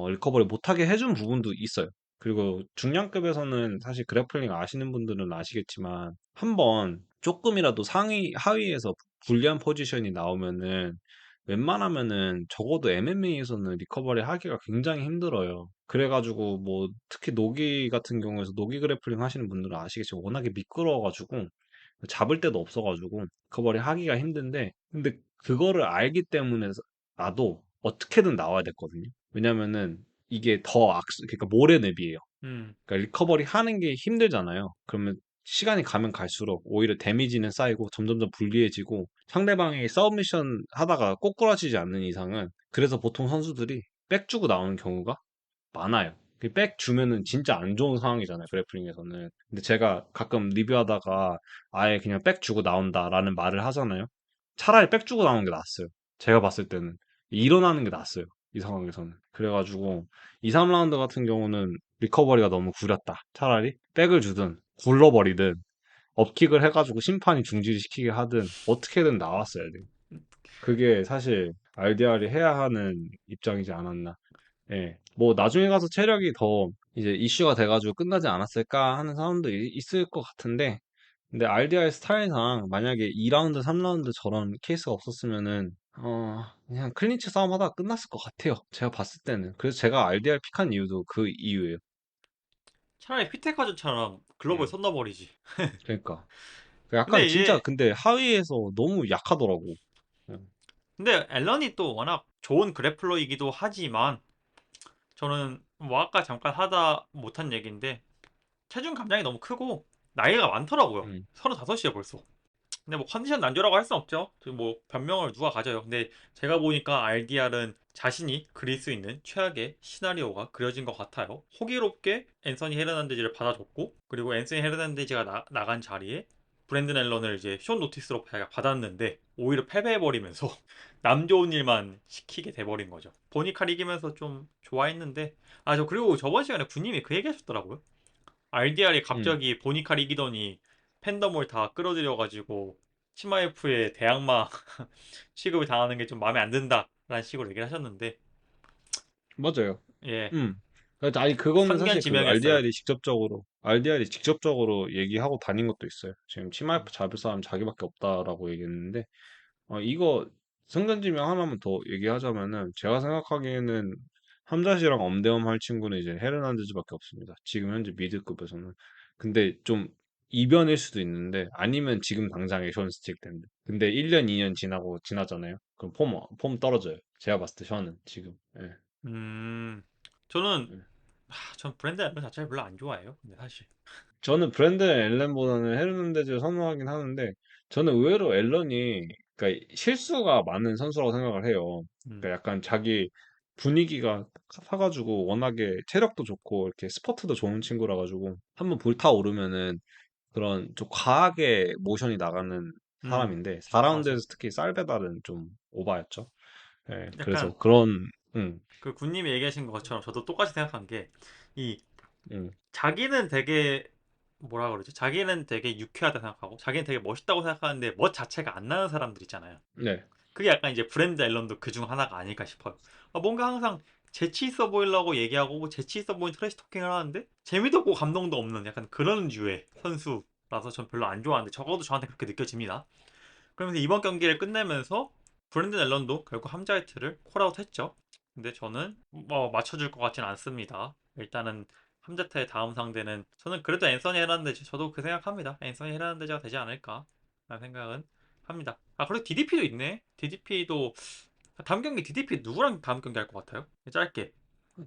리커버리 못하게 해준 부분도 있어요. 그리고 중량급에서는 사실 그래플링 아시는 분들은 아시겠지만 한번 조금이라도 상위 하위에서 불리한 포지션이 나오면은 웬만하면은 적어도 MMA에서는 리커버리 하기가 굉장히 힘들어요. 그래가지고 뭐 특히 노기 같은 경우에서 노기 그래플링 하시는 분들은 아시겠지만 워낙에 미끄러워가지고 잡을 데도 없어가지고 리커버리 하기가 힘든데 근데 그거를 알기 때문에 나도 어떻게든 나와야 됐거든요. 왜냐면은 이게 더 그러니까 모래냅이에요. 음, 그러니까 리커버리 하는 게 힘들잖아요. 그러면 시간이 가면 갈수록 오히려 데미지는 쌓이고 점점점 불리해지고 상대방이 서브미션 하다가 꼬꾸라지지 않는 이상은 그래서 보통 선수들이 백 주고 나오는 경우가 많아요. 백 주면은 진짜 안 좋은 상황이잖아요, 그래플링에서는. 근데 제가 가끔 리뷰하다가 아예 그냥 백 주고 나온다라는 말을 하잖아요. 차라리 백 주고 나오는 게 낫어요. 제가 봤을 때는. 일어나는 게 낫어요. 이 상황에서는. 그래가지고 2, 3라운드 같은 경우는 리커버리가 너무 구렸다. 차라리 백을 주든 굴러버리든 업킥을 해가지고 심판이 중지시키게 하든 어떻게든 나왔어야 돼. 그게 사실 RDR이 해야 하는 입장이지 않았나. 예. 뭐 나중에 가서 체력이 더 이제 이슈가 돼가지고 끝나지 않았을까 하는 사람도 있을 것 같은데 근데 RDR 스타일상 만약에 2라운드, 3라운드 저런 케이스가 없었으면은 그냥 클린치 싸움 하다가 끝났을 것 같아요. 제가 봤을 때는. 그래서 제가 RDR 픽한 이유도 그 이유예요. 차라리 휘테카즈처럼 글러브에 음. 손 넣어버리지. 그러니까. 약간 근데 진짜 이게 근데 하위에서 너무 약하더라고. 응. 근데 앨런이 또 워낙 좋은 그래플러이기도 하지만 저는 뭐 아까 잠깐 하다 못한 얘기인데 체중 감량이 너무 크고 나이가 많더라고요. 응. 35이야 벌써. 근데 뭐 컨디션 난조라고 할 순 없죠. 뭐 변명을 누가 가져요. 근데 제가 보니까 RDR은 자신이 그릴 수 있는 최악의 시나리오가 그려진 것 같아요. 호기롭게 앤서니 헤르난데즈를 받아줬고 그리고 앤서니 헤르난데즈가 나간 자리에 브랜든 앨런을 이제 숏 노티스로 자기가 받았는데 오히려 패배해버리면서 남 좋은 일만 시키게 돼버린 거죠. 보니칼 이기면서 좀 좋아했는데 아 저 그리고 저번 시간에 군님이 그 얘기 하셨더라고요. RDR이 응. 갑자기 보니칼 이기더니 팬덤을 다 끌어들여가지고 치마에프의 대항마 취급을 당하는 게 좀 마음에 안 든다라는 식으로 얘기를 하셨는데 맞아요. 예 응. 아니 그거는 사실 그 선견지명했어요. RDR이 직접적으로 얘기하고 다닌 것도 있어요. 지금 치마이프 잡을 사람 자기밖에 없다라고 얘기했는데 이거 성견지명 하나만 더 얘기하자면은 제가 생각하기에는 함자시랑 엄대엄 할 친구는 이제 헤르난데즈밖에 없습니다. 지금 현재 미드급에서는. 근데 좀 이변일 수도 있는데 아니면 지금 당장의 션 스틱랜드. 근데 1년, 2년 지나잖아요. 그럼 폼 떨어져요. 제가 봤을 때 션은 지금. 예. 음 저는 예. 전 브랜드 앨범 자체를 별로 안 좋아해요. 근데 사실 저는 브랜드 앨런보다는 헤르난데즈를 선호하긴 하는데 저는 의외로 앨런이 그러니까 실수가 많은 선수라고 생각을 해요. 음, 그러니까 약간 자기 분위기가 사가지고 워낙에 체력도 좋고 이렇게 스퍼트도 좋은 친구라 가지고 한번 불타오르면은 그런 좀 과하게 모션이 나가는 음, 사람인데 맞아요. 4라운드에서 특히 쌀배달은 좀 오바였죠. 예, 그래서 약간 그런 음, 그 군님이 얘기하신 것처럼 저도 똑같이 생각한 게 이 음, 자기는 되게 뭐라 그러지? 자기는 되게 유쾌하다 생각하고 자기는 되게 멋있다고 생각하는데 멋 자체가 안 나는 사람들 있잖아요. 네. 그게 약간 이제 브랜드 앨런도 그 중 하나가 아닐까 싶어요. 뭔가 항상 재치 있어 보이려고 얘기하고 뭐 재치 있어 보이는 트래시 토킹을 하는데 재미도 없고 감동도 없는 약간 그런 류의 선수라서 전 별로 안 좋아하는데 적어도 저한테 그렇게 느껴집니다. 그러면서 이번 경기를 끝내면서 브랜든 앨런도 결국 함자이트를 콜아웃 했죠. 근데 저는 뭐 맞춰줄 것 같지는 않습니다. 일단은 함자타의 다음 상대는 저는 그래도 앤서니 헤란데즈 저도 그 생각합니다. 앤서니 헤란데즈가 되지 않을까 라는 생각은 합니다. 아 그리고 DDP도 있네. DDP도 다음 경기 DDP 누구랑 다음 경기 할 것 같아요? 짧게.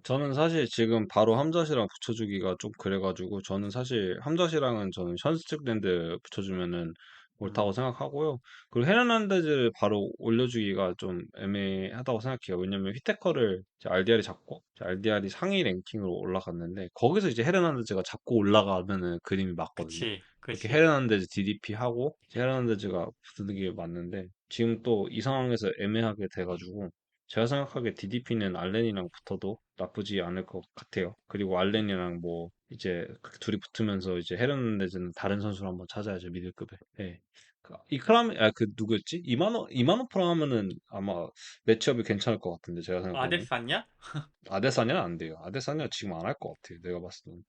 저는 사실 지금 바로 함자시랑 붙여주기가 좀 그래가지고 저는 사실 함자시랑은 저는 션스틱랜드 붙여주면은 옳다고 음, 생각하고요. 그리고 헤르난데즈를 바로 올려주기가 좀 애매하다고 생각해요. 왜냐면 휘테커를 RDR이 잡고 RDR이 상위 랭킹으로 올라갔는데 거기서 이제 헤르난데즈가 잡고 올라가면은 그림이 맞거든요. 그치, 그렇게 그치. 헤르난데즈 DDP 하고 헤르난데즈가 붙는 게 맞는데 지금 또 이 상황에서 애매하게 돼가지고 제가 생각하기에 DDP는 알렌이랑 붙어도 나쁘지 않을 것 같아요. 그리고 알렌이랑 뭐 이제 그렇게 둘이 붙으면서 이제 헤르난데즈는 다른 선수를 한번 찾아야죠 미들급에. 예. 이크람 그 누구였지? 이마노프랑 하면은 아마 매치업이 괜찮을 것 같은데 제가 생각하기엔 아데스았냐? 아데사냐는 안 돼요. 아데사냐 지금 안 할 것 같아요. 내가 봤을 때는.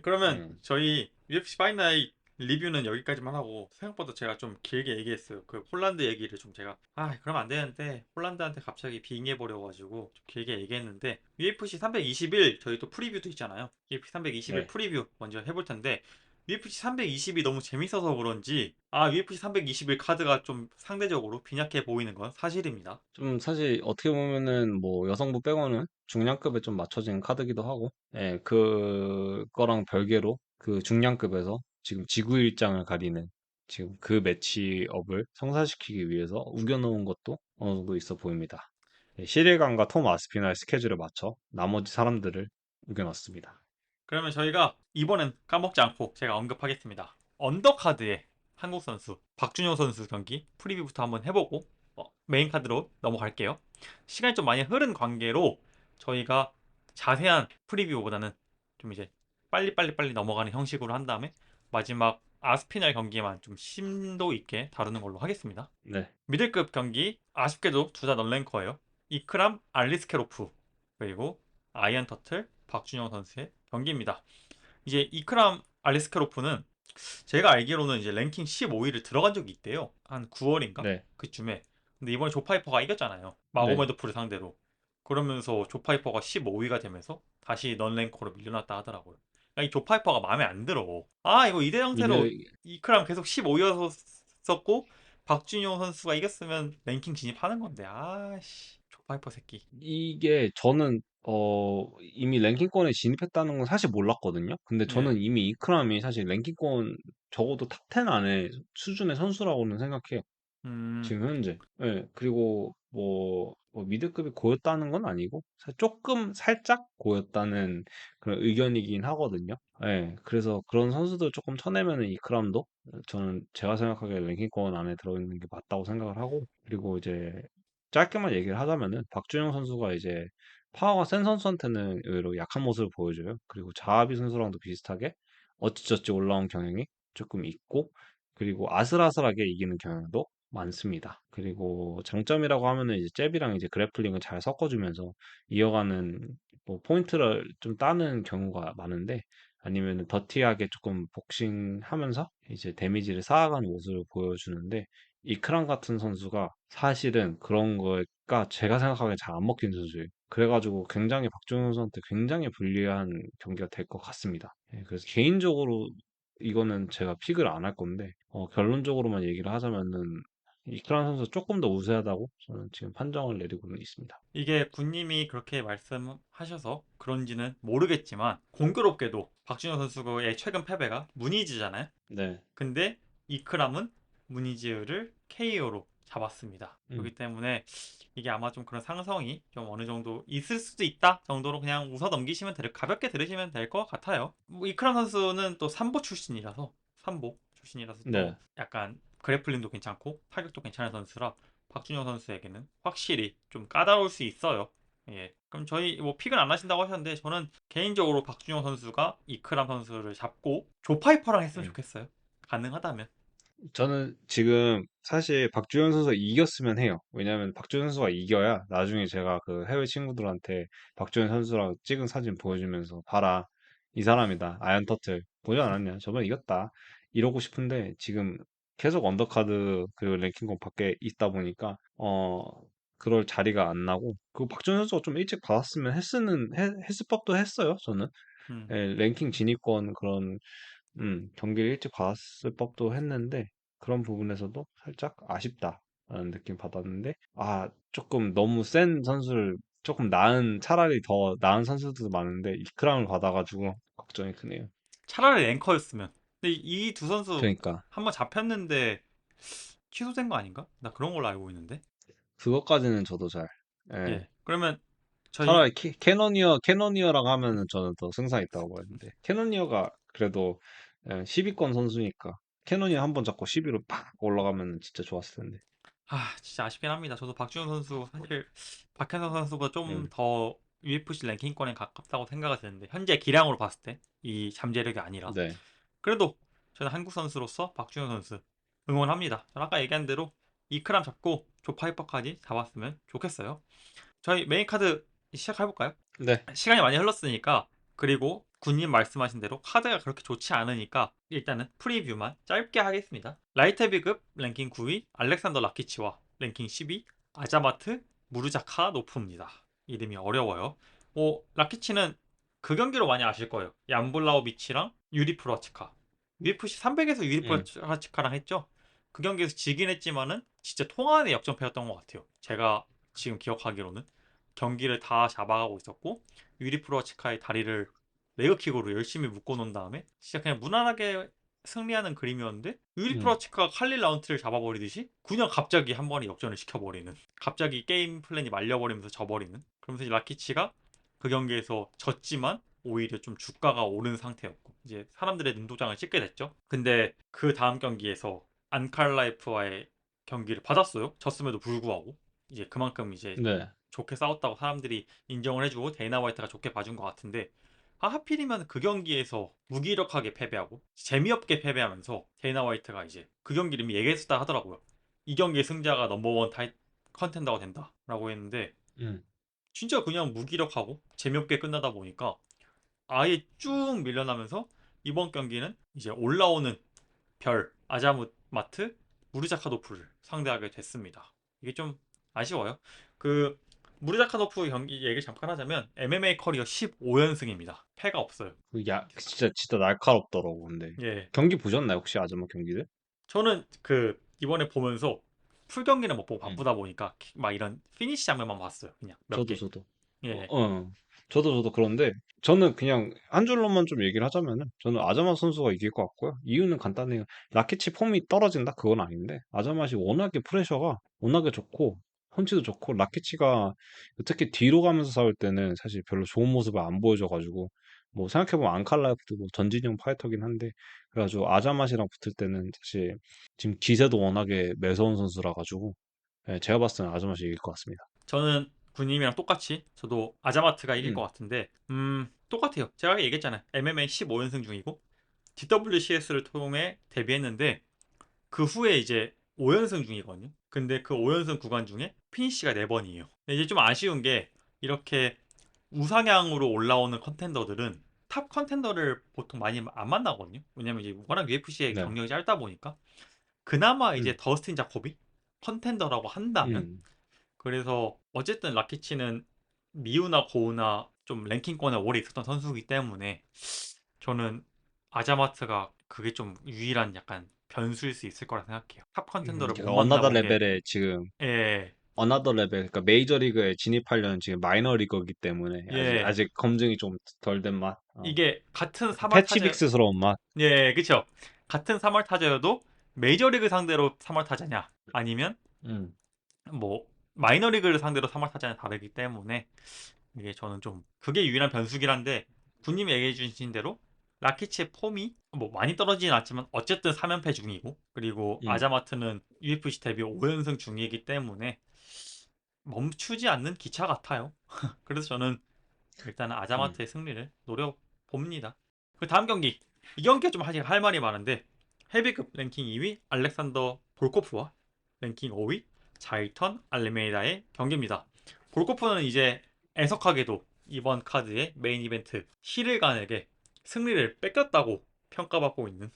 그러면 음. 저희 UFC 파이나이 리뷰는 여기까지만 하고 생각보다 제가 좀 길게 얘기했어요. 그 홀란드 얘기를 좀 제가 그러면 안 되는데 홀란드한테 갑자기 빙의해 버려가지고 좀 길게 얘기했는데 UFC 321 저희 또 프리뷰도 있잖아요. UFC 321 네. 프리뷰 먼저 해볼 텐데 UFC 320이 너무 재밌어서 그런지 UFC 321 카드가 좀 상대적으로 빈약해 보이는 건 사실입니다. 좀 사실 어떻게 보면은 뭐 여성부 빼고는 중량급에 좀 맞춰진 카드기도 하고, 예, 그거랑 별개로 그 중량급에서 지금 지구 일장을 가리는 지금 그 매치업을 성사시키기 위해서 우겨놓은 것도 어느 정도 있어 보입니다. 예, 시리간과 톰 아스피나의 스케줄에 맞춰 나머지 사람들을 우겨놨습니다. 그러면 저희가 이번엔 까먹지 않고 제가 언급하겠습니다. 언더카드의 한국 선수 박준영 선수 경기 프리뷰부터 한번 해보고 메인 카드로 넘어갈게요. 시간이 좀 많이 흐른 관계로 저희가 자세한 프리뷰보다는 좀 이제 빨리 넘어가는 형식으로 한 다음에 마지막 아스피날 경기만 좀 심도 있게 다루는 걸로 하겠습니다. 네, 미들급 경기 아쉽게도 둘 다 넌랭커예요. 이크람 알리스케로프 그리고 아이언 터틀 박준영 선수의 경기입니다. 이제 이크람 알리스케로프는 제가 알기로는 이제 랭킹 15위를 들어간 적이 있대요. 한 9월인가? 네, 그쯤에. 근데 이번에 조파이퍼가 이겼잖아요. 네. 마고메도프를 상대로. 그러면서 조파이퍼가 15위가 되면서 다시 넌랭커로 밀려났다 하더라고요. 이 조파이퍼가 마음에 안 들어. 아, 이거 이대 형태로 이게 이크랑 계속 15이었었고 박준용 선수가 이겼으면 랭킹 진입하는 건데. 아씨, 조파이퍼 새끼. 이게 저는 이미 랭킹권에 진입했다는 건 사실 몰랐거든요. 근데 예. 저는 이미 이크람이 사실 랭킹권 적어도 탑 10 안에 수준의 선수라고는 생각해요. 음, 지금 현재. 예. 그리고 뭐 미드급이 고였다는 건 아니고 조금 살짝 고였다는 그런 의견이긴 하거든요. 예. 그래서 그런 선수들 조금 쳐내면은 이크람도 저는 제가 생각하기에 랭킹권 안에 들어있는 게 맞다고 생각을 하고 그리고 이제 짧게만 얘기를 하자면은 박주영 선수가 이제 파워가 센 선수한테는 의외로 약한 모습을 보여줘요. 그리고 자하비 선수랑도 비슷하게 어찌저찌 올라온 경향이 조금 있고 그리고 아슬아슬하게 이기는 경향도 많습니다. 그리고 장점이라고 하면은 이제 잽이랑 이제 그래플링을 잘 섞어주면서 이어가는 뭐 포인트를 좀 따는 경우가 많은데 아니면은 더티하게 조금 복싱하면서 이제 데미지를 쌓아가는 모습을 보여주는데 이크람 같은 선수가 사실은 그런 거가 제가 생각하기엔 잘 안 먹히는 선수예요. 그래가지고 굉장히 박종현 선수한테 굉장히 불리한 경기가 될 것 같습니다. 예, 그래서 개인적으로 이거는 제가 픽을 안 할 건데 결론적으로만 얘기를 하자면은 이크람 선수 조금 더 우세하다고 저는 지금 판정을 내리고는 있습니다. 이게 군님이 그렇게 말씀하셔서 그런지는 모르겠지만 공교롭게도 박준영 선수의 최근 패배가 무니즈잖아요. 네. 근데 이크람은 무니즈를 KO로 잡았습니다. 음. 그렇기 때문에 이게 아마 좀 그런 상성이 좀 어느 정도 있을 수도 있다 정도로 그냥 웃어 넘기시면 가볍게 들으시면 될 것 같아요. 뭐 이크람 선수는 또 삼보 출신이라서 또 네. 약간 그래플링도 괜찮고 타격도 괜찮은 선수라 박준영 선수에게는 확실히 좀 까다로울 수 있어요. 예. 그럼 저희 뭐 픽은 안 하신다고 하셨는데 저는 개인적으로 박준영 선수가 이크람 선수를 잡고 조파이퍼랑 했으면 음. 좋겠어요. 가능하다면. 저는 지금 사실 박주현 선수가 이겼으면 해요. 왜냐하면 박주현 선수가 이겨야 나중에 제가 그 해외 친구들한테 박주현 선수랑 찍은 사진 보여주면서 봐라 이 사람이다 아얀 터틀 보지 않았냐 저번에 이겼다 이러고 싶은데 지금 계속 언더카드 그리고 랭킹권 밖에 있다 보니까 그럴 자리가 안 나고 그 박주현 선수가 좀 일찍 받았으면 했을 법도 했어요 저는. 음. 예, 랭킹 진입권 그런 경기를 일찍 받았을 법도 했는데 그런 부분에서도 살짝 아쉽다라는 느낌 받았는데 조금 너무 센 선수를 조금 차라리 더 나은 선수들도 많은데 이크람을 받아가지고 걱정이 크네요. 차라리 랭커였으면. 근데 이 두 선수 그러니까 한번 잡혔는데 취소된 거 아닌가? 나 그런 걸로 알고 있는데. 그것까지는 저도 잘 예. 예. 그러면 저희 차라리 캐노니어라고 하면은 저는 더 승산 있다고 보는데 캐노니어가 그래도 10위권 선수니까 캐노니어 한번 잡고 10위로 팍 올라가면 진짜 좋았을 텐데. 진짜 아쉽긴 합니다. 저도 박주영 선수 사실 박현성 선수보다 좀 음, 더 UFC 랭킹권에 가깝다고 생각이 드는데 현재 기량으로 봤을 때 이 잠재력이 아니라 네. 그래도 저는 한국 선수로서 박주영 선수 응원합니다. 저는 아까 얘기한 대로 이크람 잡고 조파이퍼까지 잡았으면 좋겠어요. 저희 메인 카드 시작해볼까요? 네. 시간이 많이 흘렀으니까 그리고 군님 말씀하신 대로 카드가 그렇게 좋지 않으니까 일단은 프리뷰만 짧게 하겠습니다. 라이트 헤비급 랭킹 9위 알렉산더 라키치와 랭킹 10위 아자마트 무르자카 노프입니다. 이름이 어려워요. 라키치는 그 경기로 많이 아실 거예요. 얀블라우비치랑 유리 프로아치카. UFC 300에서 유리 음. 프로아치카랑 했죠. 그 경기에서 지긴 했지만은 진짜 통한의 역전패였던 것 같아요. 제가 지금 기억하기로는 경기를 다 잡아가고 있었고 유리 프로아치카의 다리를 레그킥으로 열심히 묶어놓은 다음에 진짜 그냥 무난하게 승리하는 그림이었는데 유리 음. 프로아치카가 칼릴 라운트를 잡아버리듯이 그냥 갑자기 한 번에 역전을 시켜버리는 갑자기 게임 플랜이 말려버리면서 져버리는 그러면서 이제 라키치가 그 경기에서 졌지만 오히려 좀 주가가 오른 상태였고 이제 사람들의 눈도장을 찍게 됐죠. 근데 그 다음 경기에서 안칼라이프와의 경기를 받았어요. 졌음에도 불구하고 이제 그만큼 이제 네. 좋게 싸웠다고 사람들이 인정을 해주고 데이나 화이트가 좋게 봐준 것 같은데 하필이면 그 경기에서 무기력하게 패배하고 재미없게 패배하면서 데이나 화이트가 이제 그 경기를 이미 얘기했었다 하더라고요. 이 경기의 승자가 넘버원 컨텐더가 된다라고 했는데 음. 진짜 그냥 무기력하고 재미없게 끝나다 보니까 아예 쭉 밀려나면서 이번 경기는 이제 올라오는 별 아자마트 무르자카도프를 상대하게 됐습니다. 이게 좀 아쉬워요. 그 무르자카노프 경기 얘기를 잠깐 하자면 MMA 커리어 15연승입니다. 패가 없어요. 진짜 날카롭더라고. 근데 예. 경기 보셨나요 혹시 아즈마 경기를? 저는 그 이번에 보면서 풀 경기는 못 보고 응. 바쁘다 보니까 막 이런 피니시 장면만 봤어요. 그냥 몇 개. 저도. 예. 저도 그런데 저는 그냥 한 줄로만 좀 얘기를 하자면은 저는 아자마 선수가 이길 것 같고요. 이유는 간단해요. 라키치 폼이 떨어진다? 그건 아닌데 아자마시 워낙에 프레셔가 워낙에 좋고 펀치도 좋고 라키치가 특히 뒤로 가면서 싸울 때는 사실 별로 좋은 모습을 안 보여줘가지고 뭐 생각해보면 안칼라이프도 뭐 전진형 파이터긴 한데 그래가지고 아자마시랑 붙을 때는 사실 지금 기세도 워낙에 매서운 선수라 가지고 예, 제가 봤을 때는 아자마시 이길 것 같습니다. 저는 군님이랑 똑같이 저도 아자마트가 이길 것 음, 같은데 똑같아요. 제가 아까 얘기했잖아요. MMA 15연승 중이고 DWCS를 통해 데뷔했는데 그 후에 이제 5연승 중이거든요. 근데 그 5연승 구간 중에 피니시가 4번이에요. 이제 좀 아쉬운 게 이렇게 우상향으로 올라오는 컨텐더들은 탑 컨텐더를 보통 많이 안 만나거든요. 왜냐면 이제 워낙 UFC의 네. 경력이 짧다 보니까 그나마 이제 음, 더스틴 자코비 컨텐더라고 한다면 음. 그래서 어쨌든 라키치는 미우나 고우나 좀 랭킹권에 오래 있었던 선수이기 때문에 저는 아자마트가 그게 좀 유일한 약간 변수일 수 있을 거라 생각해요. 탑 컨텐더를 못 그러니까 어나더 만나본 게 레벨에 지금 예, 어나더 레벨 그러니까 메이저 리그에 진입하려는 지금 마이너 리거이기 때문에 아직 예. 아직 검증이 좀 덜 된 맛. 이게 같은 약간 3월 타자 패치빅스스러운 맛. 예, 그쵸. 같은 3월 타자여도 메이저리그 상대로 3월 타자냐 아니면 음, 뭐 마이너리그를 상대로 3월 타자냐 다르기 때문에 이게 저는 좀 그게 유일한 변수긴 한데 군님이 얘기해 주신 대로 라키치의 폼이 뭐 많이 떨어지진 않지만 어쨌든 3연패 중이고 그리고 음, 아자마트는 UFC 데뷔 5연승 중이기 때문에 멈추지 않는 기차 같아요. 그래서 저는 일단은 음, 아자마트의 승리를 노려봅니다. 그 다음 경기. 이 경기가 좀 사실 할 말이 많은데 헤비급 랭킹 2위 알렉산더 볼코프와 랭킹 5위 자일턴 알메이다의 경기입니다. 볼코프는 이제 애석하게도 이번 카드의 메인 이벤트 히를간에게 승리를 뺏겼다고 평가받고 있는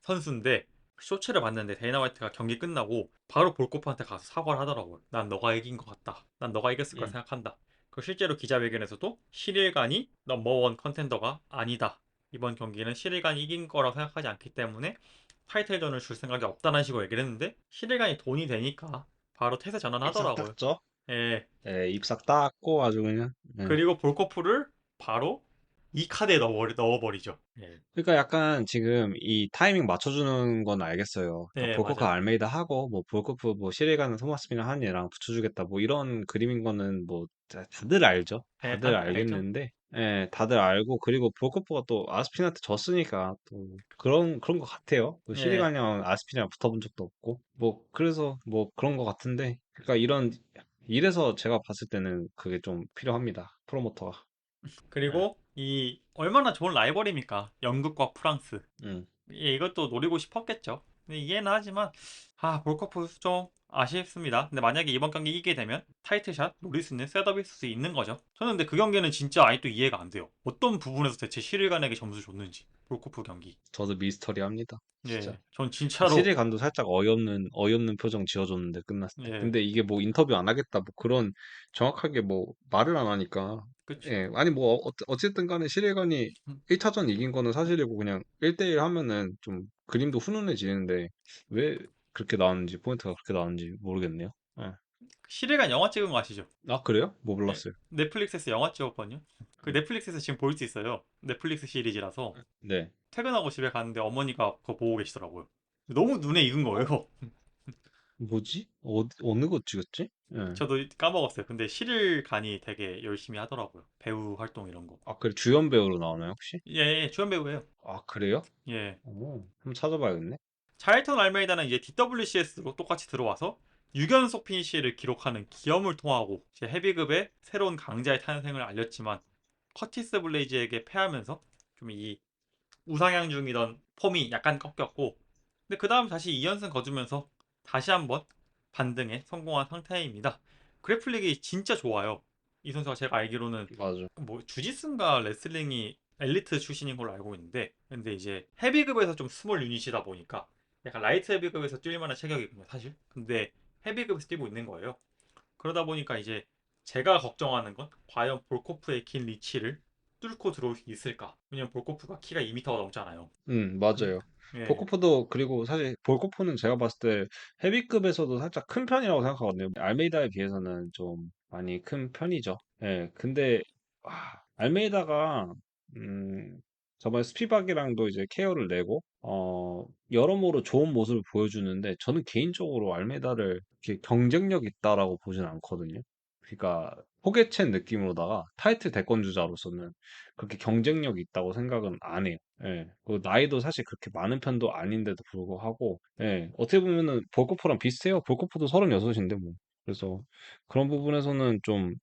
선수인데 쇼츠를 봤는데 데이나 화이트가 경기 끝나고 바로 볼코프한테 가서 사과를 하더라고요. 난 너가 이긴 것 같다. 난 너가 이겼을 거라 음. 생각한다. 그 실제로 기자회견에서도 실일간이 넘버원 컨텐더가 아니다. 이번 경기는 실일간이 이긴 거라고 생각하지 않기 때문에 타이틀전을 줄 생각이 없다는 식으로 얘기를 했는데 실일간이 돈이 되니까 바로 태세 입싹 전환하더라고요. 닦죠. 예. 예, 입싹 닦고 아주 그냥. 예. 그리고 볼코프를 바로 이 카드에 넣어버리죠. 예. 그러니까 약간 지금 이 타이밍 맞춰주는 건 알겠어요. 그러니까 예, 볼코프 맞아요. 알메이다 하고 뭐 볼코프 뭐 시리가는 토마스 미나 한 얘랑 붙여주겠다 뭐 이런 그림인 거는 뭐 다들 알죠. 예, 다들 다들 알죠. 알겠는데 예, 다들 알고 그리고 볼코프가 또 아스핀한테 졌으니까 또 그런 것 같아요. 또 예. 시리가랑 아스핀이랑 붙어본 적도 없고 뭐 그래서 뭐 그런 것 같은데 그러니까 이래서 제가 봤을 때는 그게 좀 필요합니다. 프로모터가. 예. 그리고 이 얼마나 좋은 라이벌입니까? 영국과 프랑스. 음. 예, 이것도 노리고 싶었겠죠. 근데 이해는 하지만 볼코프 좀 아쉽습니다. 근데 만약에 이번 경기 이기게 되면 타이틀샷 노릴 수 있는 셋업일 수 있는 거죠. 저는 근데 그 경기는 진짜 아직도 이해가 안 돼요. 어떤 부분에서 대체 시일간에게 점수 줬는지. 볼코프 경기. 저도 미스터리합니다. 진짜. 예, 전 진짜로 시리 간도 살짝 어이없는 표정 지어줬는데 끝났을 때. 예, 근데 이게 뭐 인터뷰 안 하겠다 뭐 그런 정확하게 뭐 말을 안 하니까. 그쵸. 예. 아니 뭐 어쨌든 간에 시리간이 음, 1차전 이긴 거는 사실이고 그냥 1대1 하면은 좀 그림도 훈훈해지는데 왜 그렇게 나왔는지 포인트가 그렇게 나왔는지 모르겠네요. 예. 시일간 영화 찍은 거 아시죠? 아 그래요? 뭐 예, 몰랐어요. 넷플릭스에서 영화 찍었거든요. 그 음. 넷플릭스에서 지금 볼 수 있어요. 넷플릭스 시리즈라서. 네. 퇴근하고 집에 갔는데 어머니가 그거 보고 계시더라고요. 너무 눈에 익은 어? 거예요. 뭐지? 어느 거 찍었지? 예. 저도 까먹었어요. 근데 실을 간이 되게 열심히 하더라고요. 배우 활동 이런 거. 아 그래 주연 배우로 나오나요 혹시? 예, 예, 주연 배우예요. 아 그래요? 예. 한번 찾아봐야겠네. 차일턴 알메이다는 이제 DWCS로 똑같이 들어와서 6연속 피니시를 기록하는 기염을 통하고 이제 헤비급의 새로운 강자의 탄생을 알렸지만 커티스 블레이즈에게 패하면서 좀 이 우상향 중이던 폼이 약간 꺾였고 근데 그 다음 다시 2연승 거두면서 다시 한번 반등에 성공한 상태입니다. 그래플릭이 진짜 좋아요. 이 선수가 제가 알기로는 맞아. 뭐 주짓수인가 레슬링이 엘리트 출신인 걸로 알고 있는데 근데 이제 헤비급에서 좀 스몰 유닛이다 보니까 약간 라이트 헤비급에서 뛸 만한 체격이거든요 사실. 근데 헤비급에서 뛰고 있는 거예요. 그러다 보니까 이제 제가 걱정하는 건 과연 볼코프의 긴 리치를 뚫고 들어올 수 있을까? 왜냐면 볼코프가 키가 2m가 넘잖아요. 그, 맞아요. 예. 볼코프도, 그리고 사실 볼코프는 제가 봤을 때 헤비급에서도 살짝 큰 편이라고 생각하거든요. 알메이다에 비해서는 좀 많이 큰 편이죠. 예, 근데 알메이다가 저번에 스피박이랑도 이제 케어를 내고 여러모로 좋은 모습을 보여주는데, 저는 개인적으로 알메이다를 이렇게 경쟁력 있다라고 보진 않거든요. 그러니까 포개첸 느낌으로다가 타이틀 대권주자로서는 그렇게 경쟁력이 있다고 생각은 안 해요. 예. 그 나이도 사실 그렇게 많은 편도 아닌데도 불구하고, 예. 어떻게 보면은 볼코프랑 비슷해요. 볼코프도 36인데 뭐. 그래서 그런 부분에서는 좀,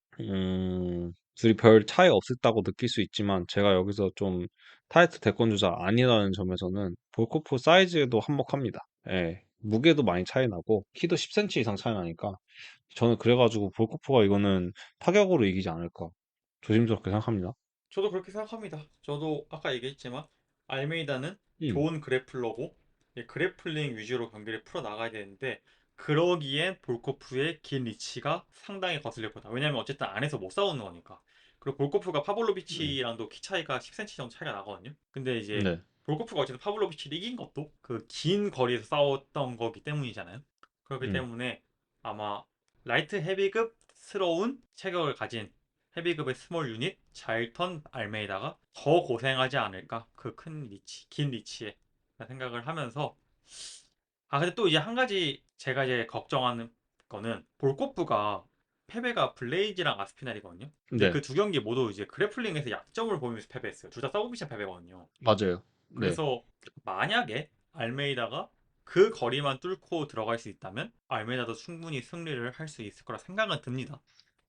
둘이 별 차이 없었다고 느낄 수 있지만, 제가 여기서 좀 타이틀 대권주자 아니라는 점에서는 볼코프 사이즈에도 한몫합니다. 예. 무게도 많이 차이 나고, 키도 10cm 이상 차이 나니까, 저는 그래가지고 볼코프가 이거는 타격으로 이기지 않을까. 조심스럽게 생각합니다. 저도 그렇게 생각합니다. 저도 아까 얘기했지만 알메이다는 음. 좋은 그래플러고 그래플링 위주로 경기를 풀어 나가야 되는데 그러기엔 볼코프의 긴 리치가 상당히 거슬릴 거다. 왜냐면 어쨌든 안에서 못 싸우는 거니까. 그리고 볼코프가 음. 파블로비치랑도 키 차이가 10cm 정도 차이가 나거든요. 근데 이제 네. 볼코프가 어쨌든 파블로비치를 이긴 것도 그 긴 거리에서 싸웠던 거기 때문이잖아요. 그렇기 음. 때문에 아마 라이트 헤비급스러운 체격을 가진 헤비급의 스몰 유닛 자일턴 알메이다가 더 고생하지 않을까 그 큰 리치 긴 리치에 생각을 하면서 근데 또 이제 한 가지 제가 이제 걱정하는 거는 볼코프가 패배가 블레이즈랑 아스피날이거든요. 근데 네. 그 두 경기 모두 이제 그래플링에서 약점을 보이면서 패배했어요. 둘 다 서브미션 패배거든요. 맞아요. 네. 그래서 만약에 알메이다가 그 거리만 뚫고 들어갈 수 있다면 알메이다도 충분히 승리를 할 수 있을 거라 생각은 듭니다.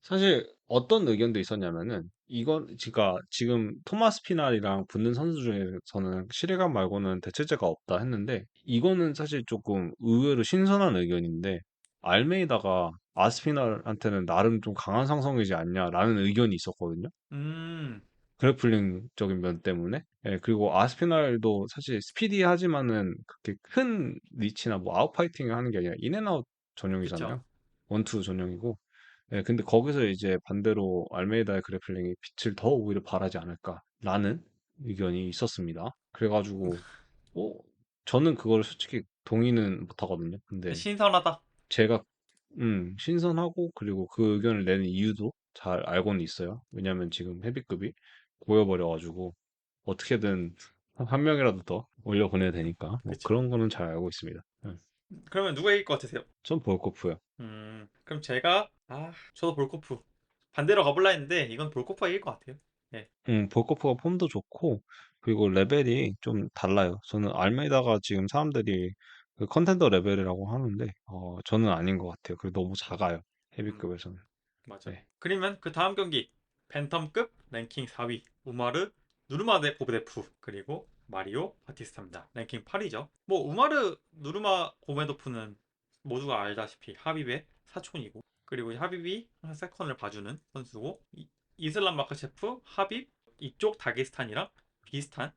사실 어떤 의견도 있었냐면은, 이건 그러니까 지금 토마스 피날이랑 붙는 선수 중에서는 시리감 말고는 대체제가 없다 했는데, 이거는 사실 조금 의외로 신선한 의견인데, 알메이다가 아스피날한테는 나름 좀 강한 상성이지 않냐라는 의견이 있었거든요. 음, 그래플링적인 면 때문에. 예, 그리고 아스피날도 사실 스피디하지만은 그렇게 큰 리치나 뭐 아웃파이팅을 하는 게 아니라 인앤아웃 그쵸. 전용이잖아요. 원투 전용이고. 예, 근데 거기서 이제 반대로 알메이다의 그래플링이 빛을 더 오히려 발하지 않을까라는 의견이 있었습니다. 그래가지고, 어, 저는 그걸 솔직히 동의는 못하거든요. 근데 신선하다. 제가 신선하고, 그리고 그 의견을 내는 이유도 잘 알고는 있어요. 왜냐면 지금 헤비급이 보여버려가지고 어떻게든 한 명이라도 더 올려보내야 되니까, 뭐 그쵸. 그런 거는 잘 알고 있습니다. 그러면 누가 이길 것 같으세요? 전 볼코프요. 그럼 제가 저도 볼코프 반대로 가볼라 했는데 이건 볼코프가 이길 것 같아요. 예. 볼코프가 폼도 좋고, 그리고 레벨이 좀 달라요. 저는 알메이다가 지금 사람들이 그 컨텐더 레벨이라고 하는데, 저는 아닌 것 같아요. 그리고 너무 작아요. 음, 헤비급에서는. 맞아. 네. 그러면 그 다음 경기 팬텀급 랭킹 4위 우마르 누르마 고베데프 그리고 마리오 바티스타입니다. 랭킹 8위죠. 뭐 우마르 누르마 고베데프는 모두가 알다시피 하빕의 사촌이고 그리고 이 하빕이 항상 세컨을 봐주는 선수고 이슬람 마카체프 하빕 이쪽 다게스탄이랑 비슷한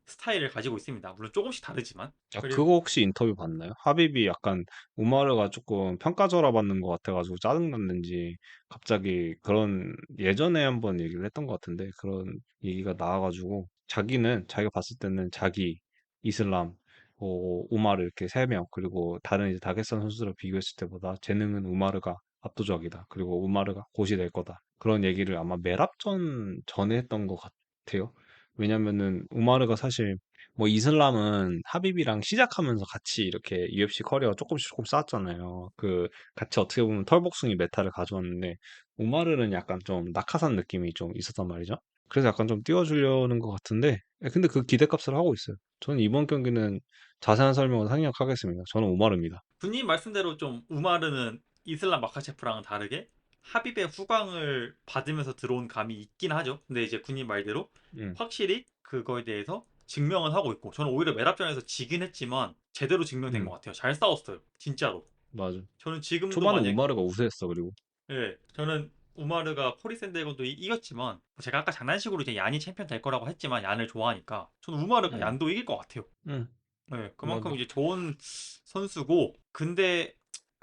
스타일을 가지고 있습니다. 물론 조금씩 다르지만 그거 그리고 혹시 인터뷰 봤나요? 하비비 약간 우마르가 조금 평가절하 받는 것 같아가지고 짜증났는지, 갑자기 그런, 예전에 한번 얘기를 했던 것 같은데, 그런 얘기가 나와가지고, 자기가 봤을 때는 자기, 이슬람, 우마르 이렇게 세 명, 그리고 다른 이제 다게스탄 선수들을 비교했을 때보다 재능은 우마르가 압도적이다. 그리고 우마르가 곧이 될 거다. 그런 얘기를 아마 메랍전 전에 했던 것 같아요. 왜냐면은 우마르가 사실, 뭐 이슬람은 하빕이랑 시작하면서 같이 이렇게 UFC 커리어 조금씩 조금 쌓았잖아요. 그 같이 어떻게 보면 털복숭이 메타를 가져왔는데, 우마르는 약간 좀 낙하산 느낌이 좀 있었단 말이죠. 그래서 약간 좀 띄워주려는 것 같은데, 근데 그 기대값을 하고 있어요. 저는 이번 경기는 자세한 설명은 상의하겠습니다. 저는 우마르입니다. 군님 말씀대로 좀 우마르는 이슬람 마카체프랑은 다르게 하빕의 후광을 받으면서 들어온 감이 있긴 하죠. 근데 이제 군님 말대로 음, 확실히 그거에 대해서 증명은 하고 있고 저는 오히려 메랍전에서 지긴 했지만 제대로 증명된 것 음, 같아요. 잘 싸웠어요. 진짜로. 맞아. 저는 지금도 초반에 만약 우마르가 우세했어. 그리고 저는 우마르가 코리 샌디에고도 이겼지만 제가 아까 장난식으로 이제 얀이 챔피언 될 거라고 했지만 얀을 좋아하니까 저는 우마르가 음, 얀도 이길 것 같아요. 음, 네, 그만큼 맞아. 이제 좋은 선수고 근데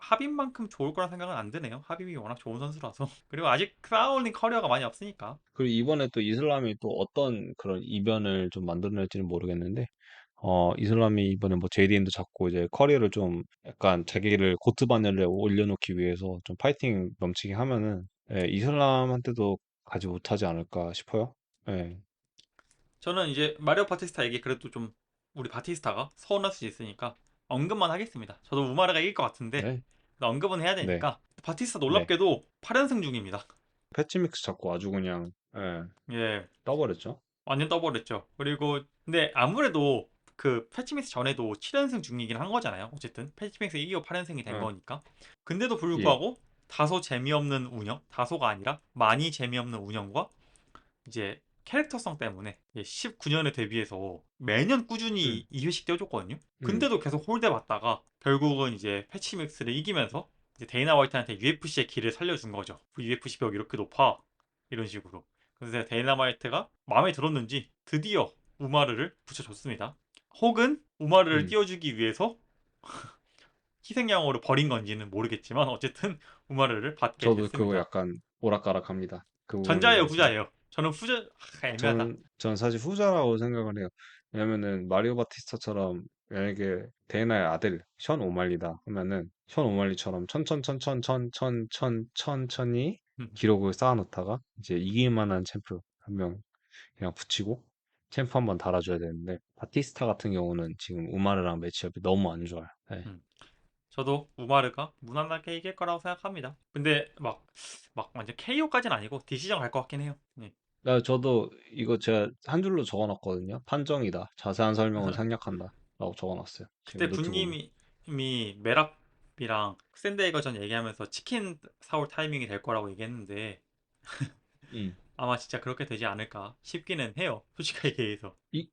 하빕만큼 좋을 거란 생각은 안 드네요. 하빕이 워낙 좋은 선수라서. 그리고 아직 쌓아올린 커리어가 많이 없으니까. 그리고 이번에 또 이슬람이 또 어떤 그런 이변을 좀 만들어낼지는 모르겠는데, 이슬람이 이번에 뭐 JDM도 잡고 이제 커리어를 좀 약간 자기를 고트 바늘에 올려놓기 위해서 좀 파이팅 넘치게 하면은, 예, 이슬람한테도 가지 못하지 않을까 싶어요. 예, 저는 이제 마리오 바티스타 얘기 그래도 좀 우리 바티스타가 서운할 수 있으니까 언급만 하겠습니다. 저도 우마르가 이길 것 같은데 네, 언급은 해야 네, 되니까 바티스타 네. 놀랍게도 8연승 중입니다. 패치믹스 잡고 아주 그냥, 예, 예, 떠버렸죠. 완전 떠버렸죠. 그리고 근데 아무래도 그 패치믹스 전에도 7연승 중이긴 한 거잖아요. 어쨌든 패치믹스 이기고 8연승이 된 예, 거니까. 근데도 예, 불구하고 다소 재미없는 운영, 다소가 아니라 많이 재미없는 운영과 이제 캐릭터성 때문에 19년에 데뷔해서 매년 꾸준히 음, 2회씩 떼어줬거든요. 음, 근데도 계속 홀대 받다가 결국은 이제 패치믹스를 이기면서 이제 데이나 화이트한테 UFC의 길을 살려준 거죠. UFC 벽이 이렇게 높아 이런 식으로. 그래서 데이나 화이트가 마음에 들었는지 드디어 우마르를 붙여줬습니다. 혹은 우마르를 음. 띄워주기 위해서 희생양으로 버린 건지는 모르겠지만 어쨌든 우마르를 받게 저도 그거 됐습니다. 약간 오락가락합니다. 그 부분에 전자예요, 대해서. 후자예요? 저는 후자 애매하다. 저는 사실 후자라고 생각을 해요. 왜냐면은 마리오 바티스타처럼 만약에 데이나의 아들 션 오말리다 하면은 션 오말리처럼 천천히 기록을 쌓아놓다가 이제 이길 만한 챔프 한 명 그냥 붙이고 챔프 한번 달아줘야 되는데 바티스타 같은 경우는 지금 우마르랑 매치업이 너무 안 좋아요. 네. 음. 저도 우마르가 무난하게 이길 거라고 생각합니다. 근데 막 완전 KO까지는 아니고 디시전 갈 것 같긴 해요. 네. 저도 이거 제가 한 줄로 적어놨거든요. 판정이다. 자세한 설명은 생략한다. 라고 적어놨어요. 그때 지금 노트북에. 군님이 이미 메랍이랑 샌드에이거전 얘기하면서 치킨 사올 타이밍이 될 거라고 얘기했는데 음. 아마 진짜 그렇게 되지 않을까 싶기는 해요. 솔직하게 얘기해서. 이,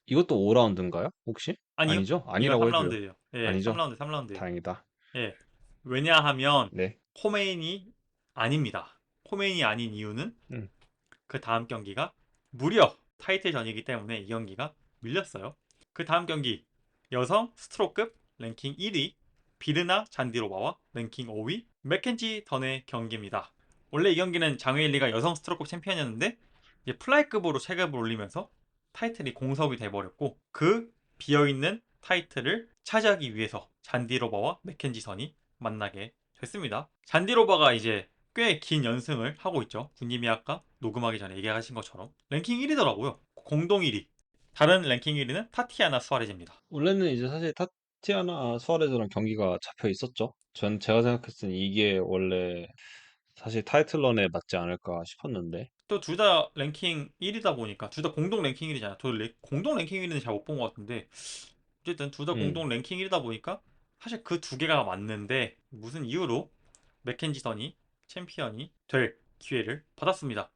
이것도 5라운드인가요? 혹시? 아니요. 아니죠? 이거 아니라고 해줘요. 3라운드예요. 예, 아니죠? 3라운드, 3라운드. 다행이다. 예. 왜냐하면 네. 코메인이 아닙니다. 코메인이 아닌 이유는 음. 그 다음 경기가 무려 타이틀전이기 때문에 이 경기가 밀렸어요. 그 다음 경기 여성 스트로급 랭킹 1위 비르나 잔디로바와 랭킹 5위 맥켄지 던의 경기입니다. 원래 이 경기는 장웨일리가 여성 스트로급 챔피언이었는데 이제 플라이급으로 체급을 올리면서 타이틀이 공석이 돼버렸고 그 비어있는 타이틀을 차지하기 위해서 잔디로바와 맥켄지 던이 만나게 됐습니다. 잔디로바가 이제 꽤 긴 연승을 하고 있죠. 군님이 아까 녹음하기 전에 얘기하신 것처럼 랭킹 1위더라고요. 공동 1위. 다른 랭킹 1위는 타티아나 수아레즈입니다. 원래는 이제 사실 타티아나 수아레즈랑 경기가 잡혀 있었죠. 제가 생각했을 땐 이게 원래 사실 타이틀런에 맞지 않을까 싶었는데. 또 둘 다 랭킹 1위다 보니까 둘 다 공동 랭킹 1위잖아요. 공동 랭킹 1위는 잘 못 본 것 같은데 어쨌든 둘 다 음. 공동 랭킹 1위다 보니까 사실 그 두 개가 맞는데 무슨 이유로 맥켄지선이 챔피언이 될 기회를 받았습니다.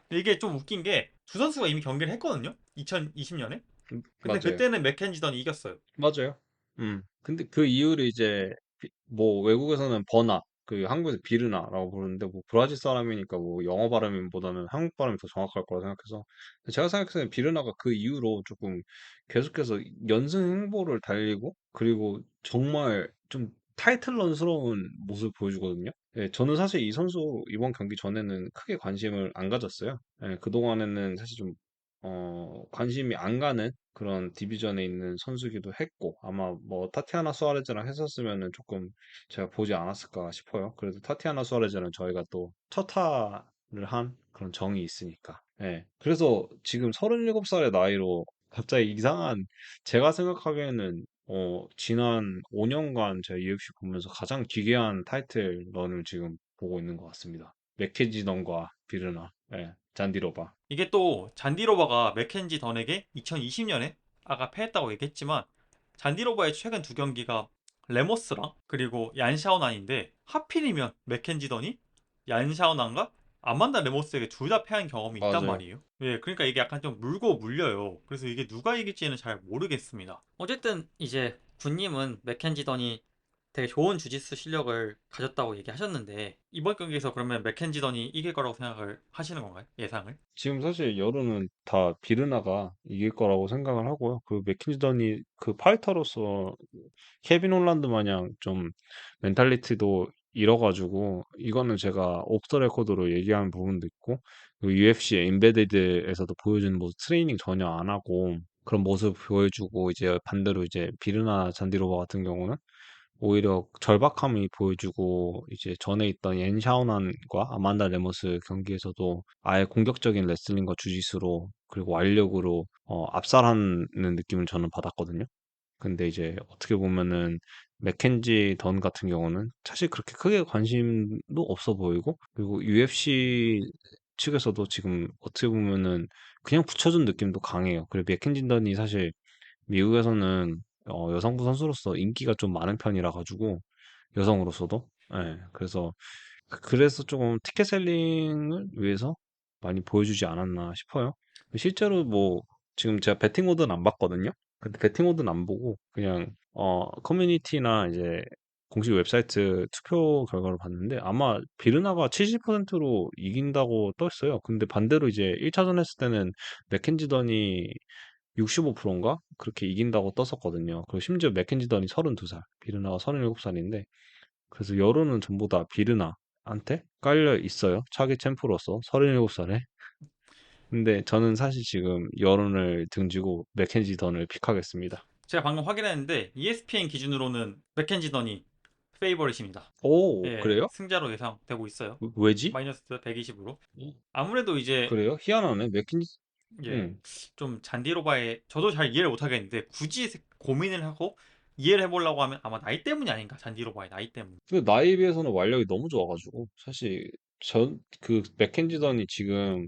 근데 이게 좀 웃긴 게 두 선수가 이미 경기를 했거든요. 2020년에. 근데 맞아요. 그때는 맥켄지던이 이겼어요. 맞아요. 근데 그 이후로 이제 뭐 외국에서는 버나, 그 한국에서 비르나라고 부르는데 뭐 브라질 사람이니까 뭐 영어 발음보다는 한국 발음이 더 정확할 거라 생각해서 제가 생각했을 때 비르나가 그 이후로 조금 계속해서 연승 행보를 달리고 그리고 정말 좀 타이틀런스러운 모습을 보여주거든요. 예, 저는 사실 이 선수 이번 경기 전에는 크게 관심을 안 가졌어요. 예, 그동안에는 사실 좀 관심이 안 가는 그런 디비전에 있는 선수기도 했고, 아마 뭐 타티아나 수아레즈랑 했었으면은 조금 제가 보지 않았을까 싶어요. 그래도 타티아나 수아레즈는 저희가 또 첫타를 한 그런 정이 있으니까. 예. 그래서 지금 37살의 나이로 갑자기 이상한, 제가 생각하기에는 지난 5년간 제가 UFC 보면서 가장 기괴한 타이틀 런을 지금 보고 있는 것 같습니다. 맥케지던과 비르나, 예, 잔디로바. 이게 또 잔디로바가 맥켄지 던에게 2020년에 아까 패했다고 얘기했지만 잔디로바의 최근 두 경기가 레모스랑 그리고 얀샤오난인데 하필이면 맥켄지 던이 얀샤오난과 아만다 레모스에게 둘 다 패한 경험이 있단 맞아요. 말이에요. 예, 그러니까 이게 약간 좀 물고 물려요. 그래서 이게 누가 이길지는 잘 모르겠습니다. 어쨌든 이제 군님은 맥켄지 던이 되게 좋은 주짓수 실력을 가졌다고 얘기하셨는데 이번 경기에서 그러면 맥켄지던이 이길 거라고 생각을 하시는 건가요? 예상을? 지금 사실 여론은 다 비르나가 이길 거라고 생각을 하고요. 그 맥킨지던이 그 파이터로서 케빈 홀란드 마냥 좀 멘탈리티도 잃어가지고 이거는 제가 오프 더 레코드로 얘기한 부분도 있고 그 UFC 임베디드에서도 보여주는 모습 트레이닝 전혀 안 하고 그런 모습 보여주고 이제 반대로 이제 비르나 잔디로바 같은 경우는 오히려 절박함이 보여주고 이제 전에 있던 옌 샤오난과 아만다 레모스 경기에서도 아예 공격적인 레슬링과 주짓수로 그리고 완력으로 압살하는 느낌을 저는 받았거든요. 근데 이제 어떻게 보면은 맥켄지 던 같은 경우는 사실 그렇게 크게 관심도 없어 보이고 그리고 UFC 측에서도 지금 어떻게 보면은 그냥 붙여준 느낌도 강해요. 그리고 맥켄지 던이 사실 미국에서는 여성부 선수로서 인기가 좀 많은 편이라 가지고 여성으로서도 예, 그래서 조금 티켓 셀링을 위해서 많이 보여주지 않았나 싶어요. 실제로 뭐 지금 제가 배팅 모드는 안 봤거든요. 근데 배팅 모드는 안 보고 그냥 커뮤니티나 이제 공식 웹사이트 투표 결과를 봤는데 아마 비르나가 70%로 이긴다고 떴어요. 근데 반대로 이제 1차전 했을 때는 맥켄지던이 65%인가? 그렇게 이긴다고 떴었거든요. 그리고 심지어 맥켄지던이 32살, 비르나가 37살인데 그래서 여론은 전부 다 비르나한테 깔려 있어요. 차기 챔프로서 37살에. 근데 저는 사실 지금 여론을 등지고 맥켄지던을 픽하겠습니다. 제가 방금 확인했는데 ESPN 기준으로는 맥켄지던이 페이버릿입니다. 오, 예, 그래요? 승자로 예상되고 있어요. 왜지? 마이너스 120으로. 음, 아무래도 이제 그래요? 희한하네. 예, 음. 좀 잔디로바의 저도 잘 이해를 못 하겠는데 굳이 고민을 하고 이해를 해보려고 하면 아마 나이 때문이 아닌가 잔디로바의 나이 때문. 근데 나이에 비해서는 완력이 너무 좋아가지고 사실 그 맥켄지던이 지금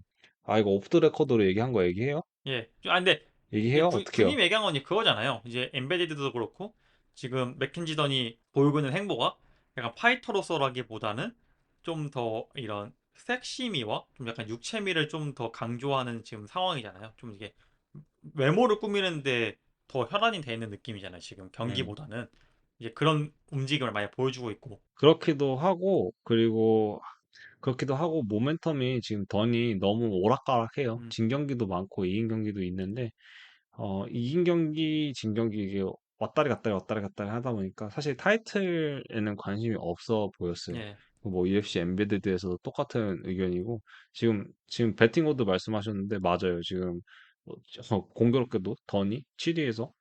이거 오프 더 레코드로 얘기한 거 얘기해요? 예, 근데 이제 얘기해요? 어떻게 해요? 군님 얘기한 건 그거잖아요. 이제 엠베디드도 그렇고 지금 맥켄지던이 보이고 있는 행보가 약간 파이터로서라기보다는 좀 더 이런 섹시미와 좀 약간 육체미를 좀 더 강조하는 지금 상황이잖아요. 좀 이게 외모를 꾸미는데 더 혈안이 돼 있는 느낌이잖아요. 지금 음. 경기보다는 이제 그런 움직임을 많이 보여주고 있고. 그렇기도 하고, 그렇기도 하고, 모멘텀이 지금 던이 너무 오락가락해요. 음, 진 경기도 많고, 이긴 경기도 있는데, 이긴 경기, 진 경기, 이게 왔다리 갔다리 왔다리 갔다리 하다 보니까, 사실 타이틀에는 관심이 없어 보였어요. 예, 뭐, UFC 엠베드드에서도 똑같은 의견이고, 지금 배팅호드 말씀하셨는데, 맞아요. 지금, 공교롭게도 던이 7위에서,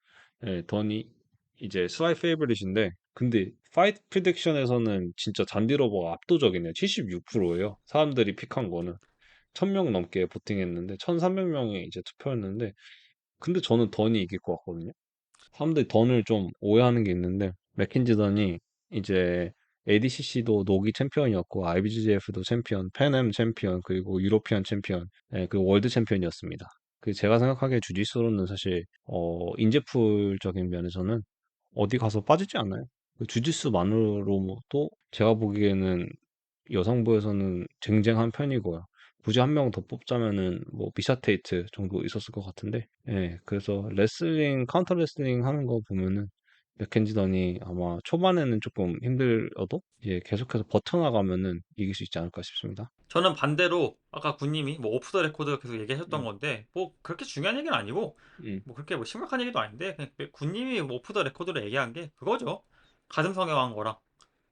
예, 던이 이제 스라이 페이버릿인데 근데 파이트 프리딕션에서는 진짜 잔디로버가 압도적이네요. 76%예요. 사람들이 픽한 거는 1000명 넘게 보팅했는데 1300명이 이제 투표했는데 근데 저는 던이 이길 것 같거든요. 사람들이 던을 좀 오해하는 게 있는데 맥킨지 던이 이제 ADCC도 노기 챔피언이었고 IBJJF도 챔피언, 팬엠 챔피언 그리고 유로피안 챔피언 그리고 월드 챔피언이었습니다. 그 제가 생각하기에 주짓수로는 사실 인재풀적인 면에서는 어디 가서 빠지지 않아요. 그 주짓수만으로도 제가 보기에는 여성부에서는 쟁쟁한 편이고요. 굳이 한 명 더 뽑자면은 뭐 미샤 테이트 정도 있었을 것 같은데, 예, 그래서 카운터 레슬링 하는 거 보면은 맥켄지던이 아마 초반에는 조금 힘들어도 이제 계속해서 버텨나가면은 이길 수 있지 않을까 싶습니다. 저는 반대로 아까 군님이 뭐 오프 더 레코드 계속 얘기하셨던 음, 건데 뭐 그렇게 중요한 얘기는 아니고 음, 뭐 그렇게 뭐 심각한 얘기도 아닌데 그냥 군님이 뭐 오프 더 레코드로 얘기한 게 그거죠. 가슴 성형한 거랑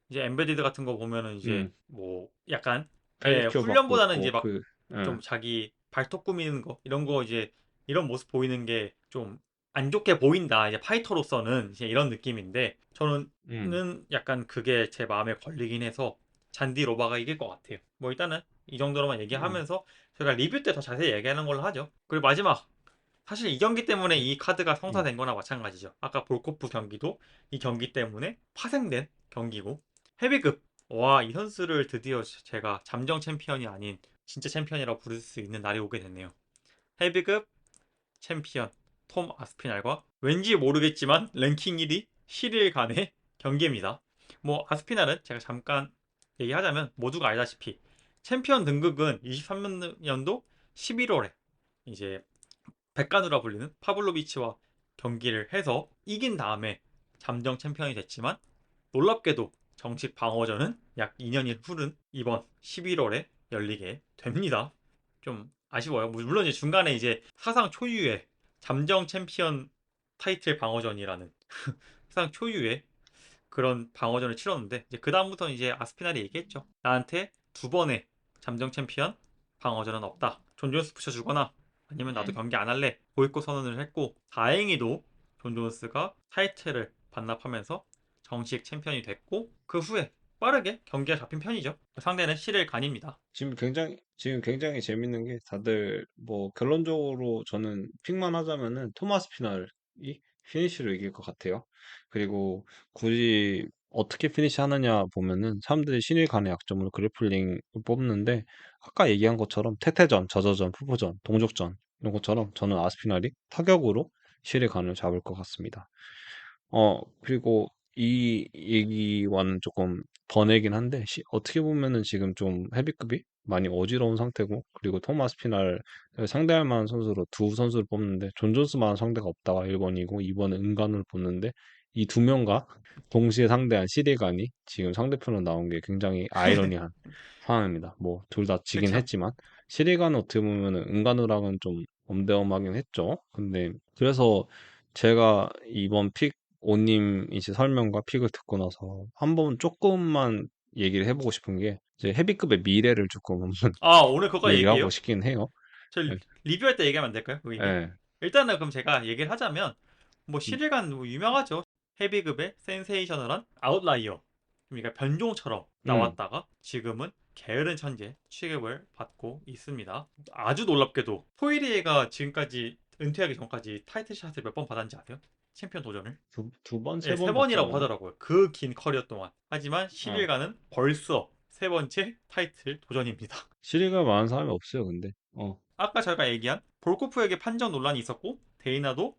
이제 엠베디드 같은 거 보면은 이제 음. 뭐 약간 페디큐어 받고 훈련보다는 이제 있고 막 좀 예, 자기 발톱 꾸미는 거 이런 거 이제 이런 모습 보이는 게 좀 안 좋게 보인다. 이제 파이터로서는 이제 이런 느낌인데 저는 음, 약간 그게 제 마음에 걸리긴 해서 잔디 로바가 이길 것 같아요. 뭐 일단은 이 정도로만 음, 얘기하면서 저희가 리뷰 때 더 자세히 얘기하는 걸로 하죠. 그리고 마지막 사실 이 경기 때문에 이 카드가 음, 성사된 거나 마찬가지죠. 아까 볼코프 경기도 이 경기 때문에 파생된 경기고 헤비급 와, 이 선수를 드디어 제가 잠정 챔피언이 아닌 진짜 챔피언이라고 부를 수 있는 날이 오게 됐네요. 헤비급 챔피언 톰 아스피날과 왠지 모르겠지만 랭킹 1위 시릴 간의 경기입니다. 뭐 아스피날은 제가 잠깐 얘기하자면 모두가 알다시피 챔피언 등극은 23년도 11월에 이제 백간우라 불리는 파블로비치와 경기를 해서 이긴 다음에 잠정 챔피언이 됐지만 놀랍게도 정식 방어전은 약 2년이 후른 이번 11월에 열리게 됩니다. 좀 아쉬워요. 물론 이제 중간에 이제 사상 초유의 잠정 챔피언 타이틀 방어전이라는 사상 초유의 그런 방어전을 치렀는데 이제 그 다음부터는 이제 아스피날이 얘기했죠. 나한테 두 번의 잠정 챔피언 방어전은 없다. 존 존스 붙여주거나 아니면 나도 경기 안 할래. 보이콧 선언을 했고 다행히도 존 존스가 타이틀을 반납하면서 정식 챔피언이 됐고 그 후에 빠르게 경기가 잡힌 편이죠. 상대는 시릴 간입니다. 지금 굉장히 재밌는 게 다들 뭐 결론적으로 저는 픽만 하자면은 토마스 피널이 피니시로 이길 것 같아요. 그리고 굳이 어떻게 피니시 하느냐 보면은 사람들이 신일 간의 약점으로 그래플링을 뽑는데 아까 얘기한 것처럼 태태전, 저저전, 푸푸전, 동족전 이런 것처럼 저는 아스피날이 타격으로 신일 간을 잡을 것 같습니다. 그리고 이 얘기와는 조금 번외긴 한데, 어떻게 보면은 지금 좀 헤비급이 많이 어지러운 상태고, 그리고 토마스 피날 상대할 만한 선수로 두 선수를 뽑는데, 존 존스만한 상대가 없다가 1번이고, 2번은 은간우를 뽑는데, 이 두 명과 동시에 상대한 시리간이 지금 상대편으로 나온 게 굉장히 아이러니한 상황입니다. 뭐, 둘 다 지긴 그쵸? 했지만, 시리간은 어떻게 보면은 은간우랑은 좀 엄대엄하긴 했죠. 근데, 그래서 제가 이번 픽 오님 이제 설명과 픽을 듣고 나서 한번 조금만 얘기를 해보고 싶은 게 이제 헤비급의 미래를 조금 한번 아 오늘 그거 얘기를 하고 얘기해요? 싶긴 해요. 저 예, 리뷰할 때 얘기하면 안 될까요? 그 얘기? 예, 일단은 그럼 제가 얘기를 하자면 뭐 음, 시리간 뭐 유명하죠. 헤비급의 센세이셔널한 아웃라이어. 그러니까 변종처럼 음, 나왔다가 지금은 게으른 천재 취급을 받고 있습니다. 아주 놀랍게도 포이리에가 지금까지 은퇴하기 전까지 타이틀샷을 몇 번 받았는지 아세요? 챔피언 도전을? 두 번, 예, 세 세 번 번이라고 봤잖아요. 하더라고요. 그 긴 커리어 동안. 하지만 어, 시릴가는 벌써 세 번째 타이틀 도전입니다. 시리가 많은 사람이 없어요, 근데. 아까 저희가 얘기한 볼코프에게 판정 논란이 있었고 데이나도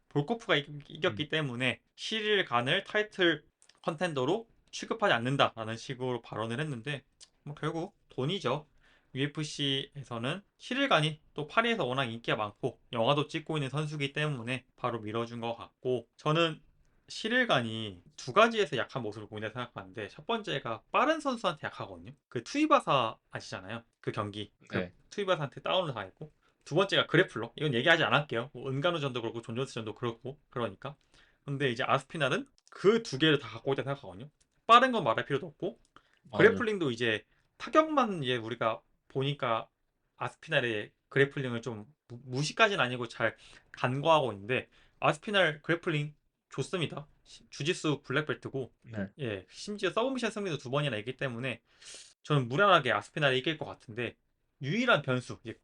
볼코프가 음, 이겼기 때문에 시릴 간을 타이틀 컨텐더로 취급하지 않는다라는 식으로 발언을 했는데 뭐 결국 돈이죠. UFC에서는 시릴 간이 또 파리에서 워낙 인기가 많고 영화도 찍고 있는 선수기 때문에 바로 밀어준 것 같고 저는 시릴 간이 두 가지에서 약한 모습을 보인다 생각하는데 첫 번째가 빠른 선수한테 약하거든요. 그 투이바사 아시잖아요. 그 경기 그 네. 투이바사한테 다운을 당했고 두 번째가 그래플러. 이건 얘기하지 않을게요. 뭐 은간우전도 그렇고 존존스전도 그렇고 그러니까. 근데 이제 아스피날은 그 두 개를 다 갖고 있다 생각하거든요. 빠른 건 말할 필요도 없고 맞아. 그래플링도 이제 타격만 이제 우리가 보니까 아스피날의 그래플링을 좀 무시까지는 아니고 잘 간과하고 있는데 아스피날 그래플링 좋습니다. 주짓수 블랙벨트고 네. 예 심지어 서브미션 승리도 두 번이나 있기 때문에 저는 무난하게 아스피날이 이길 것 같은데 유일한 변수 이제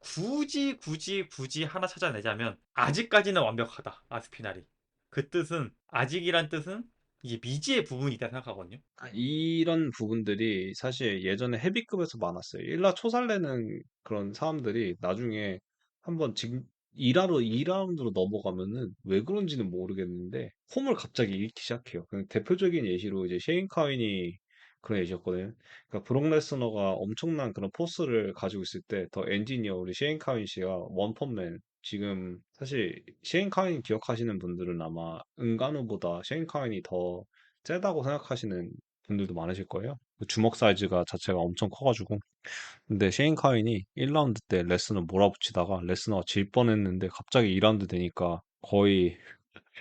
굳이 하나 찾아내자면 아직까지는 완벽하다 아스피날이 그 뜻은 아직이란 뜻은 이제 미지의 부분이 있다 생각하거든요. 이런 부분들이 사실 예전에 헤비급에서 많았어요. 1라 초살내는 그런 사람들이 나중에 한번 지금 2라운드로 넘어가면은 왜 그런지는 모르겠는데 폼을 갑자기 잃기 시작해요. 그냥 대표적인 예시로 이제 셰인 카윈이 그런 예시였거든요. 그러니까 브록 레스너가 엄청난 그런 포스를 가지고 있을 때 더 엔지니어 우리 셰인 카윈 씨가 원펀맨 지금 사실 셰인 카윈 기억하시는 분들은 아마 은간우보다 셰인 카윈이 더 세다고 생각하시는 분들도 많으실 거예요. 그 주먹 사이즈가 자체가 엄청 커가지고. 근데 셰인 카인이 1라운드 때 레슨을 몰아붙이다가 레스너가 질 뻔했는데 갑자기 2라운드 되니까 거의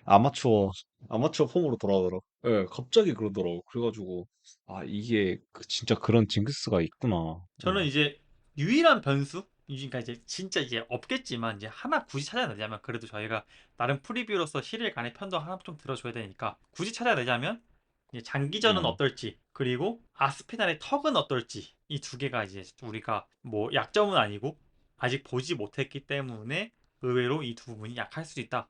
아마추어, 아마추어 폼으로 돌아오더라고. 예, 갑자기 그러더라고. 그래가지고, 아, 이게 진짜 그런 징크스가 있구나. 저는 이제 유일한 변수 그러니까 이제 진짜 이제 없겠지만 이제 하나 굳이 찾아내자면 그래도 저희가 나름 프리뷰로서 실일 간의 편도 하나 좀 들어줘야 되니까 굳이 찾아내자면 이제 장기전은 음, 어떨지 그리고 아스피날의 턱은 어떨지 이 두 개가 이제 우리가 뭐 약점은 아니고 아직 보지 못했기 때문에 의외로 이 두 부분이 약할 수 있다.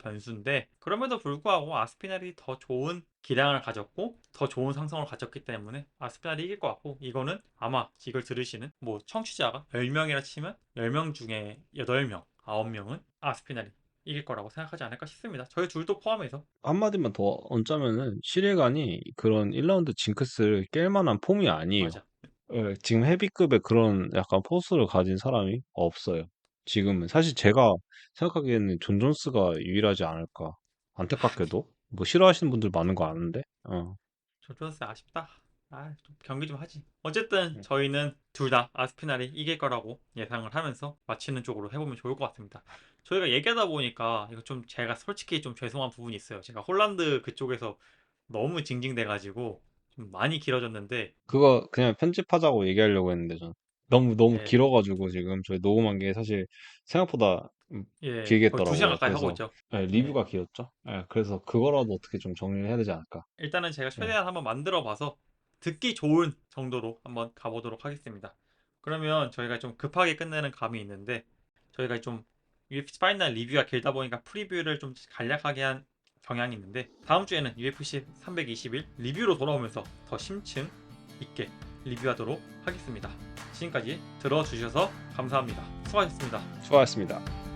변수인데 그럼에도 불구하고 아스피날이 더 좋은 기량을 가졌고 더 좋은 상성을 가졌기 때문에 아스피날이 이길 것 같고 이거는 아마 이걸 들으시는 뭐 청취자가 10명이라 치면 10명 중에 8명, 9명은 아스피날이 이길 거라고 생각하지 않을까 싶습니다. 저희 둘도 포함해서 한마디만 더 얹자면은, 시레간이 그런 1라운드 징크스를 깰 만한 폼이 아니에요. 맞아. 예, 지금 헤비급의 그런 약간 포스를 가진 사람이 없어요. 지금은 사실 제가 생각하기에는 존 존스가 유일하지 않을까. 안타깝게도 뭐 싫어하시는 분들 많은 거 아는데. 조존스 아쉽다. 좀 경기 좀 하지. 어쨌든 음. 저희는 둘 다 아스피날이 이길 거라고 예상을 하면서 마치는 쪽으로 해보면 좋을 것 같습니다. 저희가 얘기하다 보니까 이거 좀 제가 솔직히 좀 죄송한 부분이 있어요. 제가 홀란드 그쪽에서 너무 징징대가지고 좀 많이 길어졌는데, 그거 그냥 편집하자고 얘기하려고 했는데 전 너무 예, 길어가지고 지금 저희 녹음한 게 사실 생각보다 예, 길게 거의 2시간 했더라고요. 가까이 하고 그래서 있죠. 리뷰가 예, 길었죠. 그래서 그거라도 어떻게 좀 정리를 해야 되지 않을까. 일단은 제가 예. 최대한 한번 만들어 봐서 듣기 좋은 정도로 한번 가보도록 하겠습니다. 그러면 저희가 좀 급하게 끝내는 감이 있는데, 저희가 좀 UFC 파이널 리뷰가 길다 보니까 프리뷰를 좀 간략하게 한 경향이 있는데, 다음 주에는 UFC 321 리뷰로 돌아오면서 더 심층 있게 리뷰하도록 하겠습니다. 지금까지 들어주셔서 감사합니다. 수고하셨습니다. 수고하셨습니다.